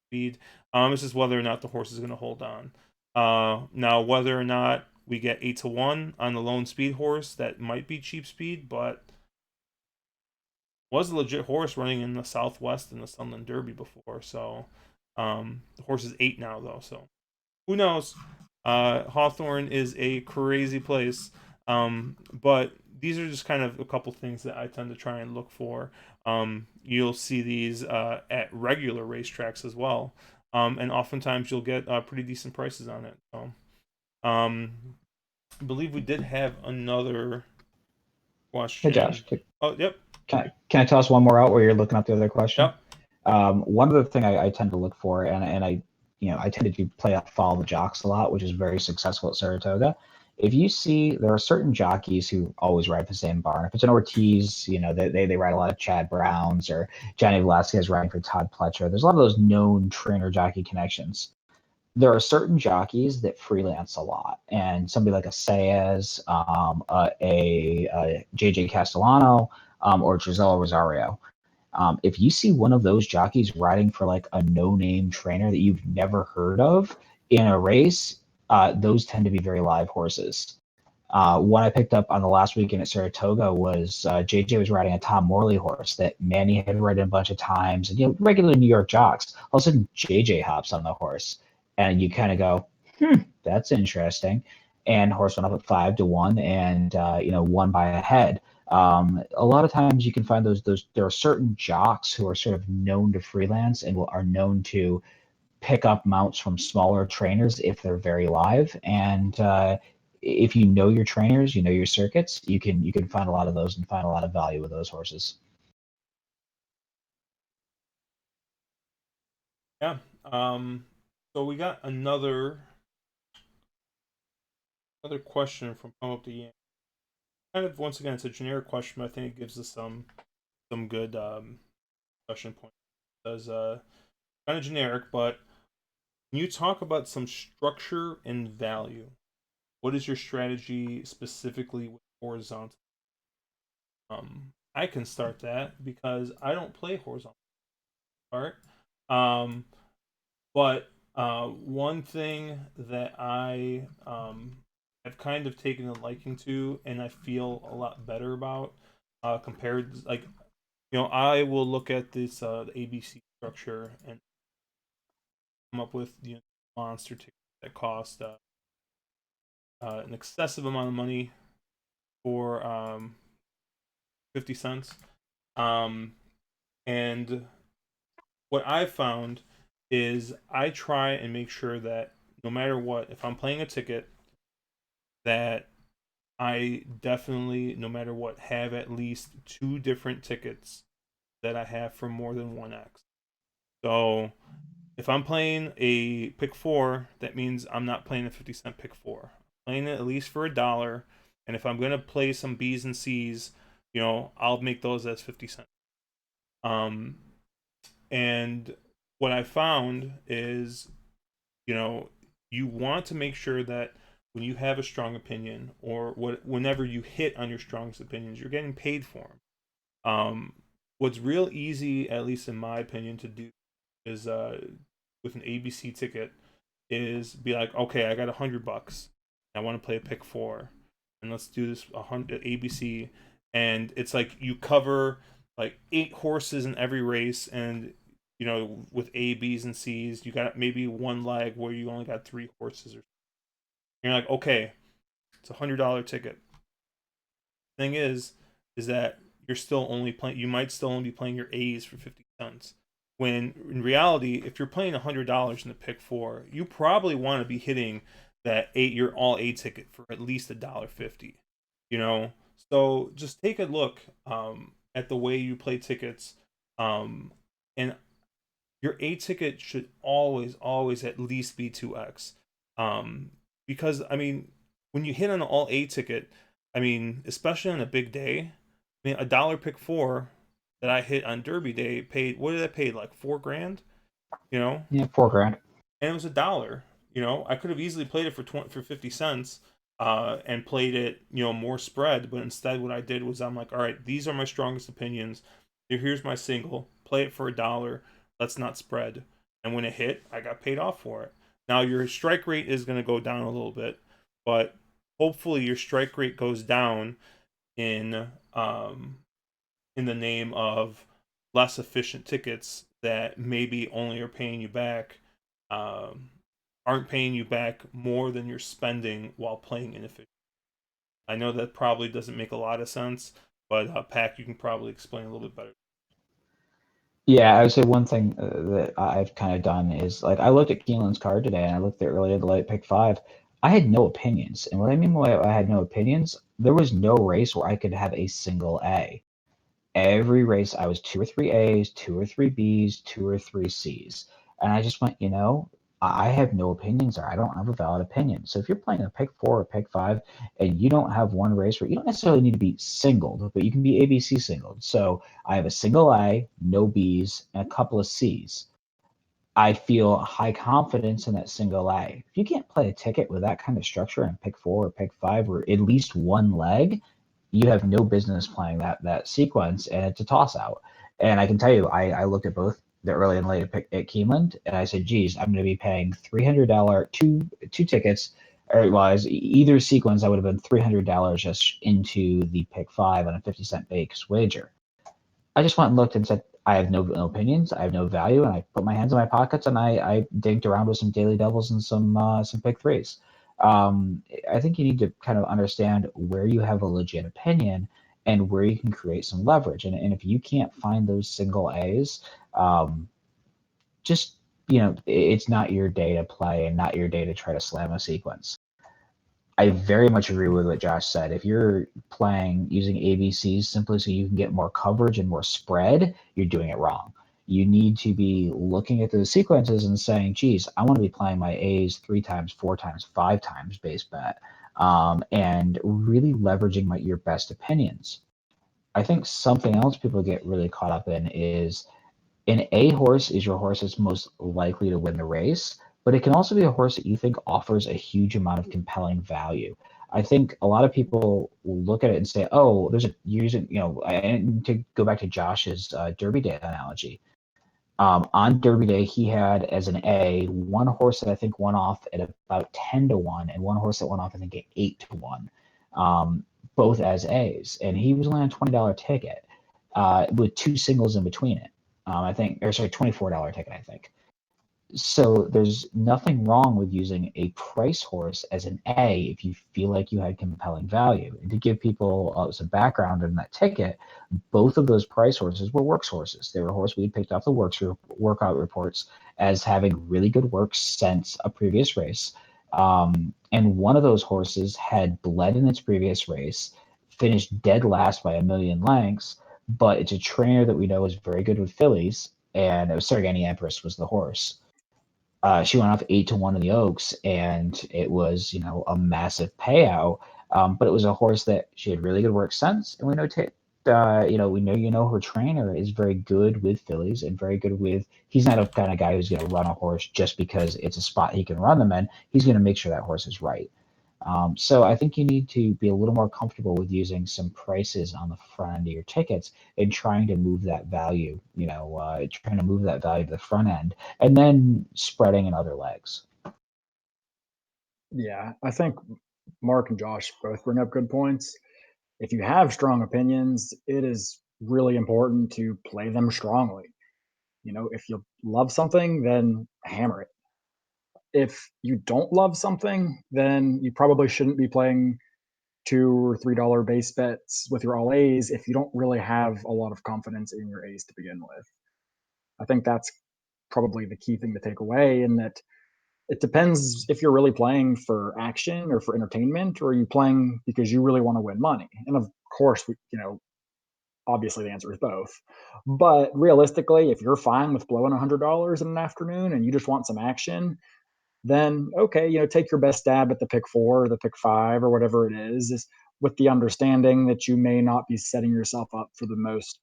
speed. It's just whether or not the horse is going to hold on. Now, whether or not we get 8-1 on the lone speed horse, that might be cheap speed, but was a legit horse running in the Southwest in the Sunland Derby before. So the horse is 8 now, though. So who knows? Hawthorne is a crazy place. But these are just kind of a couple things that I tend to try and look for. You'll see these at regular racetracks as well. And oftentimes you'll get pretty decent prices on it. So I believe we did have another question.
Hey, Josh.
Oh, yep.
Can I toss one more out where you're looking up the other question?
Yep.
One other thing I tend to look for, and I tend to follow the jocks a lot, which is very successful at Saratoga. If you see, there are certain jockeys who always ride the same barn. If it's an Ortiz, they ride a lot of Chad Browns, or Johnny Velasquez riding for Todd Pletcher. There's a lot of those known trainer jockey connections. There are certain jockeys that freelance a lot, and somebody like a Saez, a JJ Castellano, or Giselle Rosario. If you see one of those jockeys riding for like a no-name trainer that you've never heard of in a race, those tend to be very live horses. One I picked up on the last weekend at Saratoga was JJ was riding a Tom Morley horse that Manny had ridden a bunch of times, and regular New York jocks. All of a sudden, JJ hops on the horse, and you kind of go, that's interesting. And horse went up at 5-1, and won by a head. A lot of times you can find those. There are certain jocks who are sort of known to freelance and are known to pick up mounts from smaller trainers if they're very live. And if you know your trainers, you know your circuits, you can find a lot of those and find a lot of value with those horses.
Yeah. So we got another question from Come Up the Yam. kind of once again, it's a generic question, but I think it gives us some good discussion points. Because kind of generic, but can you talk about some structure and value? What is your strategy specifically with horizontal? I can start that because I don't play horizontal art. Um, but one thing that I have kind of taken a liking to, and I feel a lot better about, compared, like, I will look at this the ABC structure and come up with monster tickets that cost an excessive amount of money for 50 cents. Um, and what I've found is I try and make sure that no matter what, if I'm playing a ticket, that I definitely, no matter what, have at least two different tickets that I have for more than 1x. So if I'm playing a pick four, that means I'm not playing a 50-cent pick four. I'm playing it at least for $1. And if I'm gonna play some B's and C's, I'll make those as 50 cents. Um, and what I found is, you want to make sure that when you have a strong opinion, or whenever you hit on your strongest opinions, you're getting paid for them. What's real easy, at least in my opinion, to do is with an ABC ticket is be like, okay, I got $100. I want to play a pick four, and let's do this 100 ABC, and it's like you cover like 8 horses in every race, and with A, B's, and C's, you got maybe one leg where you only got 3 horses, or you're like, okay, it's $100 ticket. Thing is that you're still only playing. You might still only be playing your A's for 50 cents. When in reality, if you're playing $100 in the pick four, you probably want to be hitting your all A ticket for at least $1.50. You know, so just take a look at the way you play tickets, and your A ticket should always at least be 2x. Because I mean, when you hit on an all A ticket, I mean, especially on a big day, I mean, $1 pick four that I hit on Derby Day paid, what did I pay, like 4 grand? You know,
Yeah, 4 grand.
and it was $1. I could have easily played it for 50 cents, and played it, more spread. But instead, what I did was I'm like, all right, these are my strongest opinions. Here's my single. Play it for $1. Let's not spread. And when it hit, I got paid off for it. Now your strike rate is going to go down a little bit, but hopefully your strike rate goes down in in the name of less efficient tickets that maybe only are paying you back, um, aren't paying you back more than you're spending while playing inefficient. I know that probably doesn't make a lot of sense, but Pack, you can probably explain a little bit better.
Yeah, I would say one thing that I've kind of done is like I looked at Keeneland's card today and I looked at earlier the late pick five. I had no opinions. And what I mean by I had no opinions, there was no race where I could have a single A. Every race I was 2 or 3 A's, 2 or 3 B's, 2 or 3 C's. And I just went, I have no opinions there. I don't have a valid opinion. So if you're playing a pick four or pick five and you don't have one race where you don't necessarily need to be singled, but you can be ABC singled. So I have a single A, no B's, and a couple of C's. I feel high confidence in that single A. If you can't play a ticket with that kind of structure in pick four or pick five or at least one leg, you have no business playing that sequence, and it's a toss out. And I can tell you, I looked at both the early and late at Keeneland, and I said, geez, I'm going to be paying $300 two tickets. Or it was either sequence, I would have been $300 just into the pick five on a 50-cent base wager. I just went and looked and said, I have no opinions, I have no value, and I put my hands in my pockets and I dinked around with some daily doubles and some pick threes. I think you need to kind of understand where you have a legit opinion and where you can create some leverage. And if you can't find those single A's, just it's not your day to play and not your day to try to slam a sequence. I very much agree with what Josh said. If you're playing using ABCs simply so you can get more coverage and more spread, you're doing it wrong. You need to be looking at those sequences and saying, geez, I want to be playing my A's 3 times, 4 times, 5 times base bet. and really leveraging your best opinions. I think something else people get really caught up in is an A horse is your horse that's most likely to win the race, but it can also be a horse that you think offers a huge amount of compelling value. I think a lot of people will look at it and say, "Oh, there's a using And to go back to Josh's Derby Day analogy, on Derby Day he had as an A one horse that I think went off at about 10 to 1, and one horse that went off I think at 8 to 1, both as A's, and he was only on a $20 ticket with two singles in between it. I think, or sorry, $24 ticket, I think. So there's nothing wrong with using a price horse as an A if you feel like you had compelling value. And to give people some background on that ticket, both of those price horses were works horses. They were horses we had picked off the workout reports as having really good work since a previous race. And one of those horses had bled in its previous race, finished dead last by a million lengths, but it's a trainer that we know is very good with fillies, and it was Sargani Empress was the horse. She went off 8 to 1 in the Oaks, and it was a massive payout. But it was a horse that she had really good work sense, and we know her trainer is very good with fillies and very good with. He's not a kind of guy who's going to run a horse just because it's a spot he can run them in. He's going to make sure that horse is right. So I think you need to be a little more comfortable with using some prices on the front end of your tickets and trying to move that value, trying to move that value to the front end and then spreading in other legs.
Yeah, I think Mark and Josh both bring up good points. If you have strong opinions, it is really important to play them strongly. If you love something, then hammer it. If you don't love something, then you probably shouldn't be playing $2 or $3 base bets with your all A's if you don't really have a lot of confidence in your A's to begin with. I think that's probably the key thing to take away, in that it depends if you're really playing for action or for entertainment, or are you playing because you really want to win money. And of course, obviously the answer is both. But realistically, if you're fine with blowing $100 in an afternoon and you just want some action, then okay, take your best stab at the pick four or the pick five or whatever it is with the understanding that you may not be setting yourself up for the most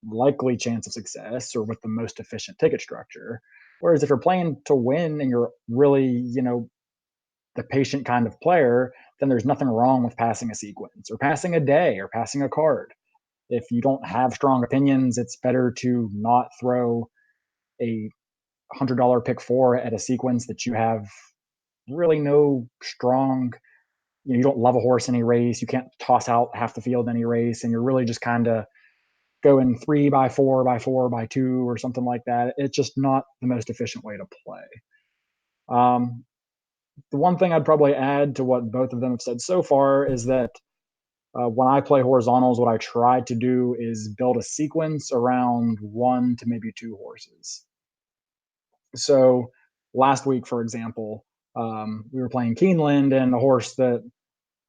likely chance of success or with the most efficient ticket structure. Whereas if you're playing to win and you're really, the patient kind of player, then there's nothing wrong with passing a sequence or passing a day or passing a card. If you don't have strong opinions, it's better to not throw a $100 pick four at a sequence that you have really no strong, you don't love a horse in any race, you can't toss out half the field in any race, and you're really just kind of going 3 by 4 by 4 by 2 or something like that. It's just not the most efficient way to play. The one thing I'd probably add to what both of them have said so far is that when I play horizontals, what I try to do is build a sequence around one to maybe two horses. So last week, for example, we were playing Keeneland, and a horse that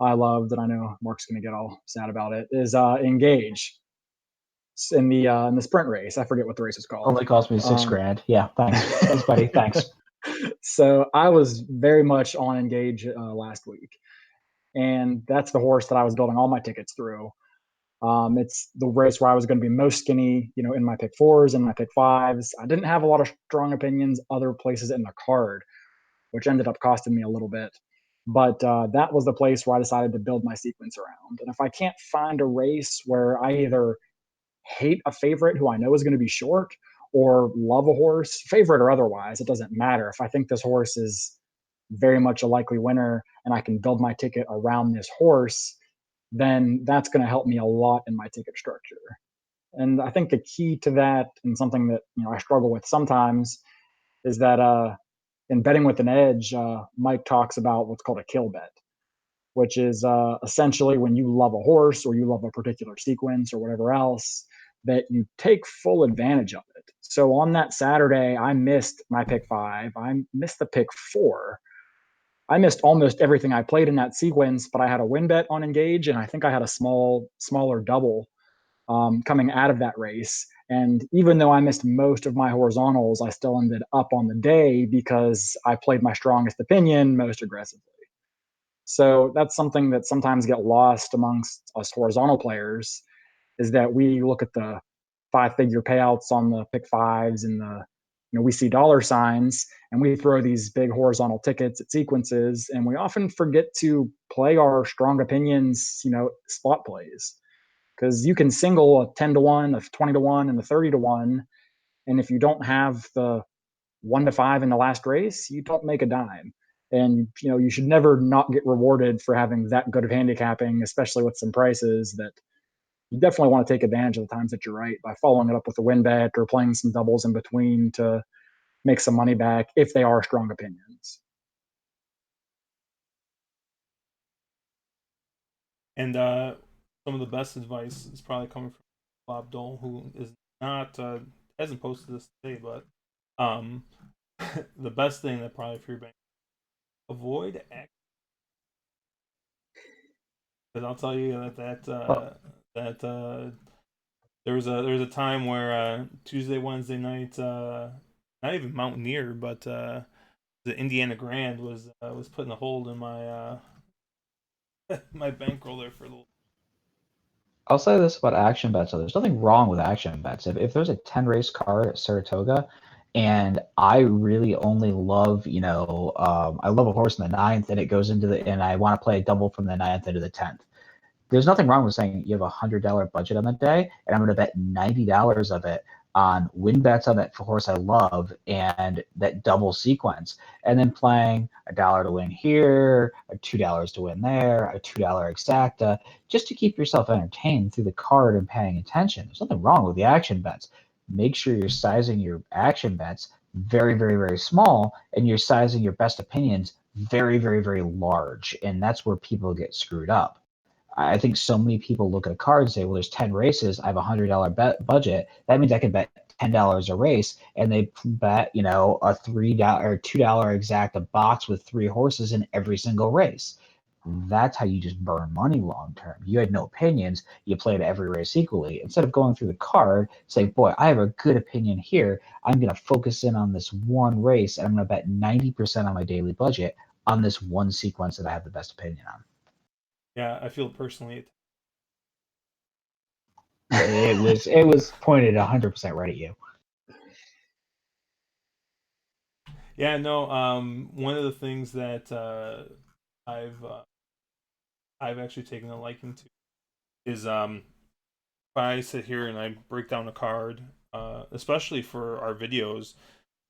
I loved, and I know Mark's going to get all sad about it, is Engage in the sprint race. I forget what the race is called.
Only cost me $6,000. Yeah, thanks, thanks, buddy, thanks.
So I was very much on Engage last week, and that's the horse that I was building all my tickets through. It's the race where I was going to be most skinny, in my pick fours and my pick fives. I didn't have a lot of strong opinions other places in the card, which ended up costing me a little bit. But that was the place where I decided to build my sequence around. And if I can't find a race where I either hate a favorite who I know is going to be short, or love a horse, favorite or otherwise, it doesn't matter. If I think this horse is very much a likely winner and I can build my ticket around this horse, then that's going to help me a lot in my ticket structure. And I think the key to that, and something that I struggle with sometimes, is that in betting with an edge, Mike talks about what's called a kill bet, which is essentially when you love a horse or you love a particular sequence or whatever else, that you take full advantage of it. So on that Saturday, I missed my pick five. I missed the pick four. I missed almost everything I played in that sequence, but I had a win bet on Engage, and I think I had a smaller double coming out of that race. And even though I missed most of my horizontals, I still ended up on the day because I played my strongest opinion most aggressively. So that's something that sometimes get lost amongst us horizontal players, is that we look at the 5-figure payouts on the pick fives and we see dollar signs and we throw these big horizontal tickets at sequences, and we often forget to play our strong opinions, spot plays, because you can single a 10-1, a 20-1, and a 30-1, and if you don't have the 1-5 in the last race, you don't make a dime. And you should never not get rewarded for having that good of handicapping, especially with some prices that you definitely want to take advantage of the times that you're right by following it up with a win bet or playing some doubles in between to make some money back if they are strong opinions.
And some of the best advice is probably coming from Bob Dole, who is not hasn't posted this today, but um, the best thing that probably for your bank, avoid act. Because I'll tell you that there was a time where Tuesday, Wednesday night, not even Mountaineer, but the Indiana Grand was putting a hold in my my bankroll there for a little.
I'll say this about action bets. So there's nothing wrong with action bets. If there's a 10 race card at Saratoga, and I really only love, I love a horse in the ninth, and it goes into and I want to play a double from the ninth into the 10th. There's nothing wrong with saying you have $100 budget on the day, and I'm going to bet $90 of it on win bets on that horse I love and that double sequence, and then playing $1 to win here, a $2 to win there, a $2 exacta, just to keep yourself entertained through the card and paying attention. There's nothing wrong with the action bets. Make sure you're sizing your action bets very, very, very small, and you're sizing your best opinions very, very, very large, and that's where people get screwed up. I think so many people look at a card and say, well, there's 10 races. I have $100 budget. That means I can bet $10 a race. And they bet, a $3 or $2 exacta box with 3 horses in every single race. That's how you just burn money long term. You had no opinions. You played every race equally. Instead of going through the card, say, boy, I have a good opinion here. I'm going to focus in on this one race, and I'm going to bet 90% on my daily budget on this one sequence that I have the best opinion on.
Yeah, I feel personally.
It was pointed 100% right at you.
Yeah, no. One of the things that I've actually taken a liking to is if I sit here and I break down a card, especially for our videos,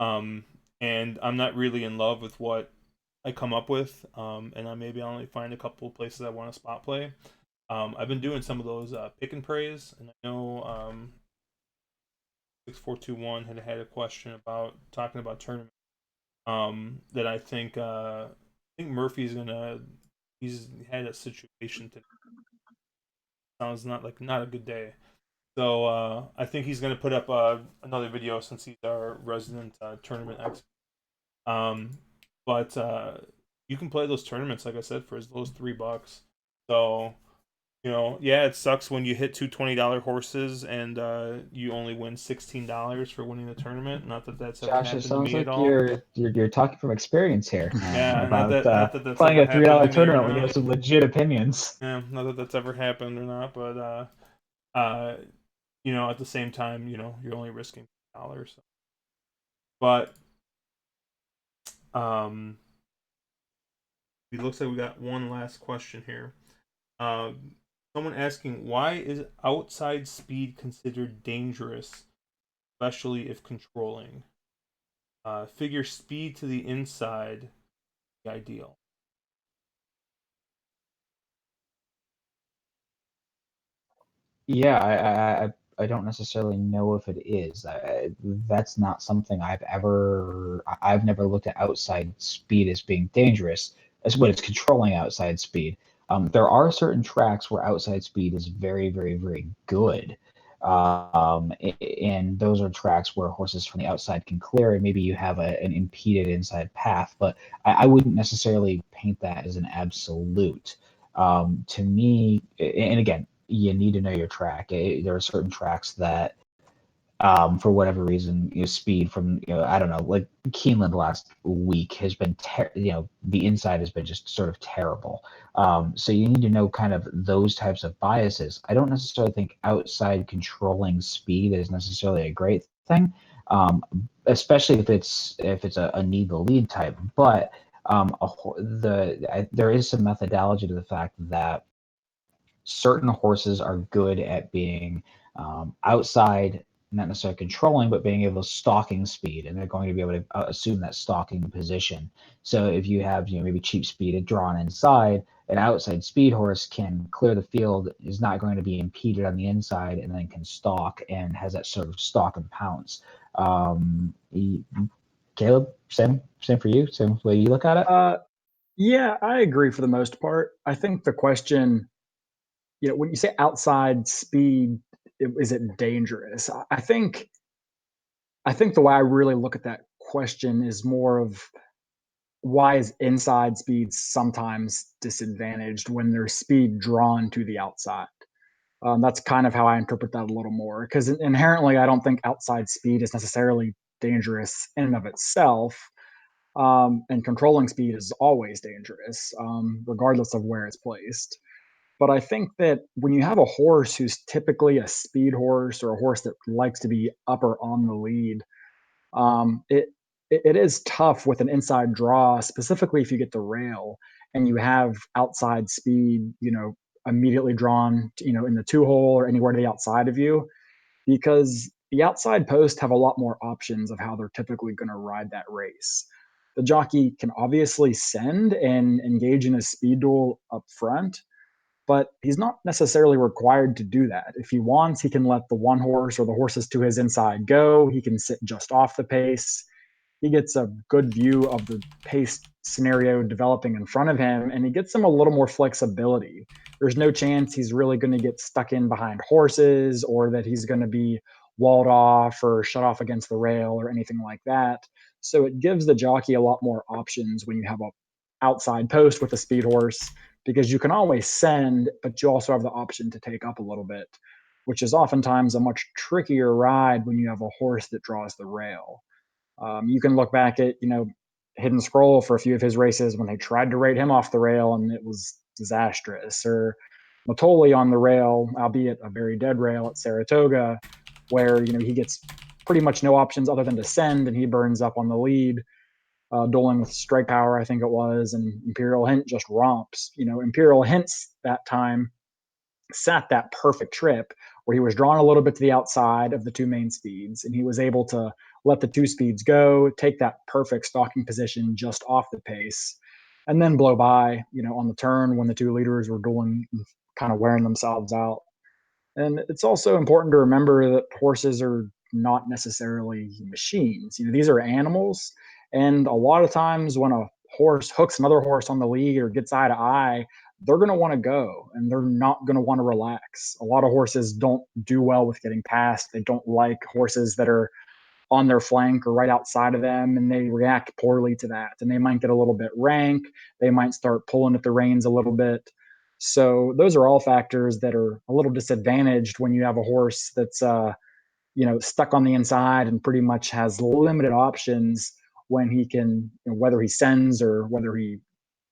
um, and I'm not really in love with what I come up with, and I only find a couple places I want to spot play. I've been doing some of those pick and praise, and I know 6421 had a question about talking about tournament. That I think Murphy's gonna he's had a situation today. Sounds not a good day. So I think he's gonna put up another video since he's our resident tournament expert. Um, but you can play those tournaments, like I said, for as low as $3. So yeah, it sucks when you hit two $20 horses and you only win $16 for winning the tournament. Not that that's ever
Josh, it
happened to
sounds
me at
like
all.
you're talking from experience here
Yeah,
about
not that that's
playing
ever
a
happened to
$3
me or
tournament when you
not.
have some legit opinions.
Yeah, not that that's ever happened or not, but uh, at the same time, you're only risking $dollars. So. But um, it looks like we got one last question here. Someone asking, why is outside speed considered dangerous, especially if controlling? Figure speed to the inside, the ideal.
Yeah, I don't necessarily know if it is. That's not something I've never looked at outside speed as being dangerous as when it's controlling outside speed. There are certain tracks where outside speed is very, very, very good. And those are tracks where horses from the outside can clear, and maybe you have an impeded inside path. But I wouldn't necessarily paint that as an absolute. To me, and again, you need to know your track. There are certain tracks that For whatever reason, speed from, I don't know, like Keeneland last week has been, the inside has been just sort of terrible. So you need to know kind of those types of biases. I don't necessarily think outside controlling speed is necessarily a great thing, especially if it's a need the lead type. But there is some methodology to the fact that certain horses are good at being outside, not necessarily controlling, but being able to stalking speed, and they're going to be able to assume that stalking position. So if you have, maybe cheap speed drawn inside, an outside speed horse can clear the field, is not going to be impeded on the inside, and then can stalk and has that sort of stalk and pounce. Caleb, same for you, same way you look at it.
Yeah, I agree for the most part. I think the question, when you say outside speed, is it dangerous? I think the way I really look at that question is more of why is inside speed sometimes disadvantaged when there's speed drawn to the outside? That's kind of how I interpret that a little more, because inherently, I don't think outside speed is necessarily dangerous in and of itself. And controlling speed is always dangerous, regardless of where it's placed. But I think that when you have a horse who's typically a speed horse or a horse that likes to be up or on the lead, um, it it is tough with an inside draw, specifically if you get the rail and you have outside speed, immediately drawn, in the two hole or anywhere to the outside of you, because the outside posts have a lot more options of how they're typically going to ride that race. The jockey can obviously send and engage in a speed duel up front, but he's not necessarily required to do that. If he wants, he can let the one horse or the horses to his inside go. He can sit just off the pace. He gets a good view of the pace scenario developing in front of him, and he gets him a little more flexibility. There's no chance he's really going to get stuck in behind horses or that he's going to be walled off or shut off against the rail or anything like that. So it gives the jockey a lot more options when you have a outside post with a speed horse, because you can always send, but you also have the option to take up a little bit, which is oftentimes a much trickier ride when you have a horse that draws the rail. You can look back at, Hidden Scroll for a few of his races when they tried to rate him off the rail and it was disastrous, or Matoli on the rail, albeit a very dead rail at Saratoga, where he gets pretty much no options other than to send, and he burns up on the lead, dueling with Strike Power, I think it was, and Imperial Hint just romps. Imperial Hint's that time sat that perfect trip where he was drawn a little bit to the outside of the two main speeds, and he was able to let the two speeds go, take that perfect stalking position just off the pace, and then blow by, on the turn when the two leaders were dueling, kind of wearing themselves out. And it's also important to remember that horses are not necessarily machines. These are animals. And a lot of times when a horse hooks another horse on the lead or gets eye to eye, they're going to want to go and they're not going to want to relax. A lot of horses don't do well with getting past. They don't like horses that are on their flank or right outside of them, and they react poorly to that. And they might get a little bit rank. They might start pulling at the reins a little bit. So those are all factors that are a little disadvantaged when you have a horse that's stuck on the inside and pretty much has limited options when he can, whether he sends or whether he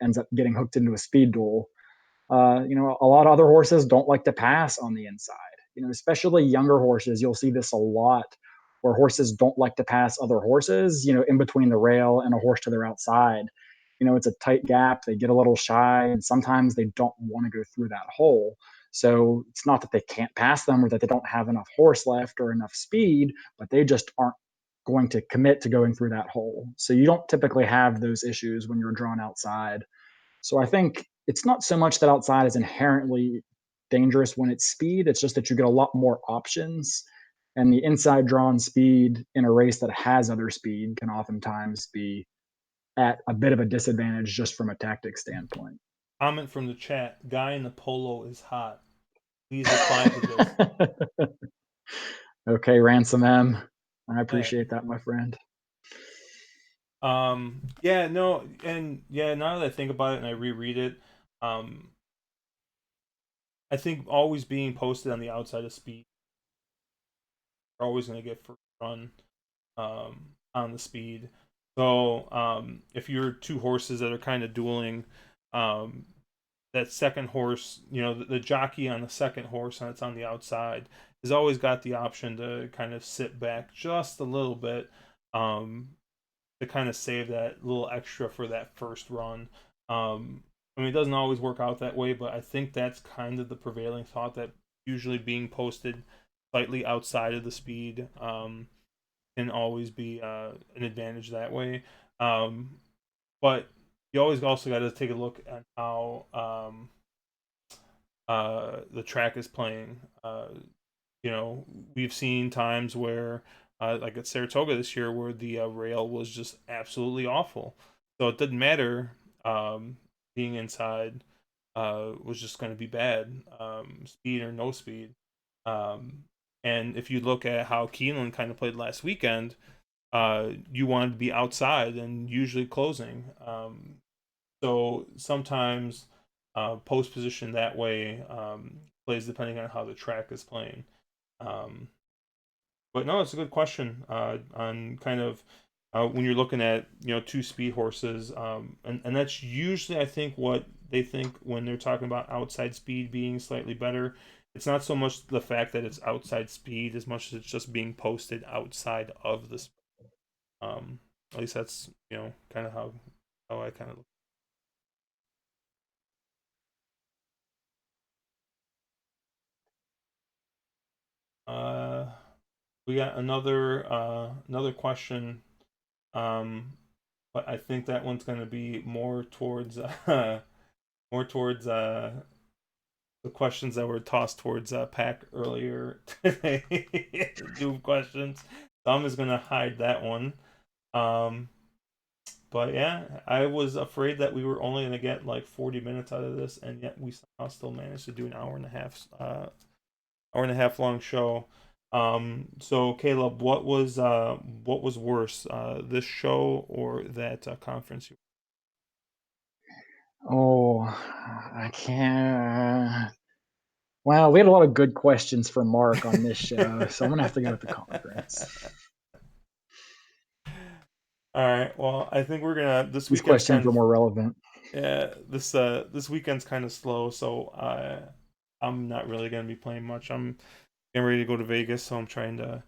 ends up getting hooked into a speed duel. A lot of other horses don't like to pass on the inside. Especially younger horses, you'll see this a lot, where horses don't like to pass other horses, in between the rail and a horse to their outside. It's a tight gap. They get a little shy, and sometimes they don't want to go through that hole. So it's not that they can't pass them or that they don't have enough horse left or enough speed, but they just aren't going to commit to going through that hole. So you don't typically have those issues when you're drawn outside. So I think it's not so much that outside is inherently dangerous when it's speed. It's just that you get a lot more options. And the inside drawn speed in a race that has other speed can oftentimes be at a bit of a disadvantage just from a tactic standpoint.
Comment from the chat: Guy in the polo is hot. Please reply to this.
Okay, Ransom M. I
Yeah.
appreciate that, my friend.
Yeah, no, and yeah, now that I think about it and I reread it, um, I think always being posted on the outside of speed You're always going to get first run on the speed. So if you're two horses that are kind of dueling, that second horse, the jockey on the second horse and it's on the outside has always got the option to kind of sit back just a little bit, to kind of save that little extra for that first run. I mean, it doesn't always work out that way, but I think that's kind of the prevailing thought, that usually being posted slightly outside of the speed can always be an advantage that way. But you always also got to take a look at how the track is playing. We've seen times where, like at Saratoga this year, where the rail was just absolutely awful. So it didn't matter. Being inside was just going to be bad, speed or no speed. And if you look at how Keeneland kind of played last weekend, you wanted to be outside and usually closing. So sometimes post position that way plays depending on how the track is playing. But no, it's a good question on kind of when you're looking at two speed horses, and that's usually I think what they think when they're talking about outside speed being slightly better. It's not so much the fact that it's outside speed as much as it's just being posted outside of the. At least that's kind of how I kind of look. We got another question, but I think that one's going to be more towards the questions that were tossed towards Pack earlier today. Doom questions. So I'm just going to hide that one. But yeah, I was afraid that we were only going to get like 40 minutes out of this, and yet we somehow still managed to do an hour and a half long show. So Caleb, what was worse, this show or that conference?
Oh, I can't. Well, we had a lot of good questions from Mark on this show, so I'm gonna have to go with the conference.
All right. Well, I think we're gonna this
These
weekend's
questions
kind
were
of
more relevant.
yeah. This weekend's kind of slow, so I'm not really gonna be playing much. I'm getting ready to go to Vegas, so I'm trying to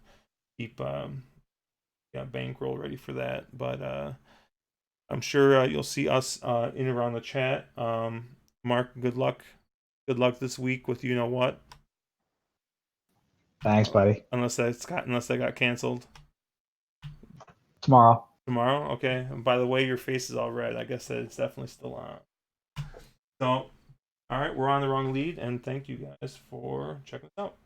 keep bankroll ready for that. But I'm sure you'll see us in around the chat. Mark, good luck. Good luck this week with what.
Thanks, buddy.
Unless that got canceled.
Tomorrow.
Tomorrow? Okay. And by the way, your face is all red. I guess that it's definitely still on. So, all right, we're on the wrong lead, and thank you guys for checking us out.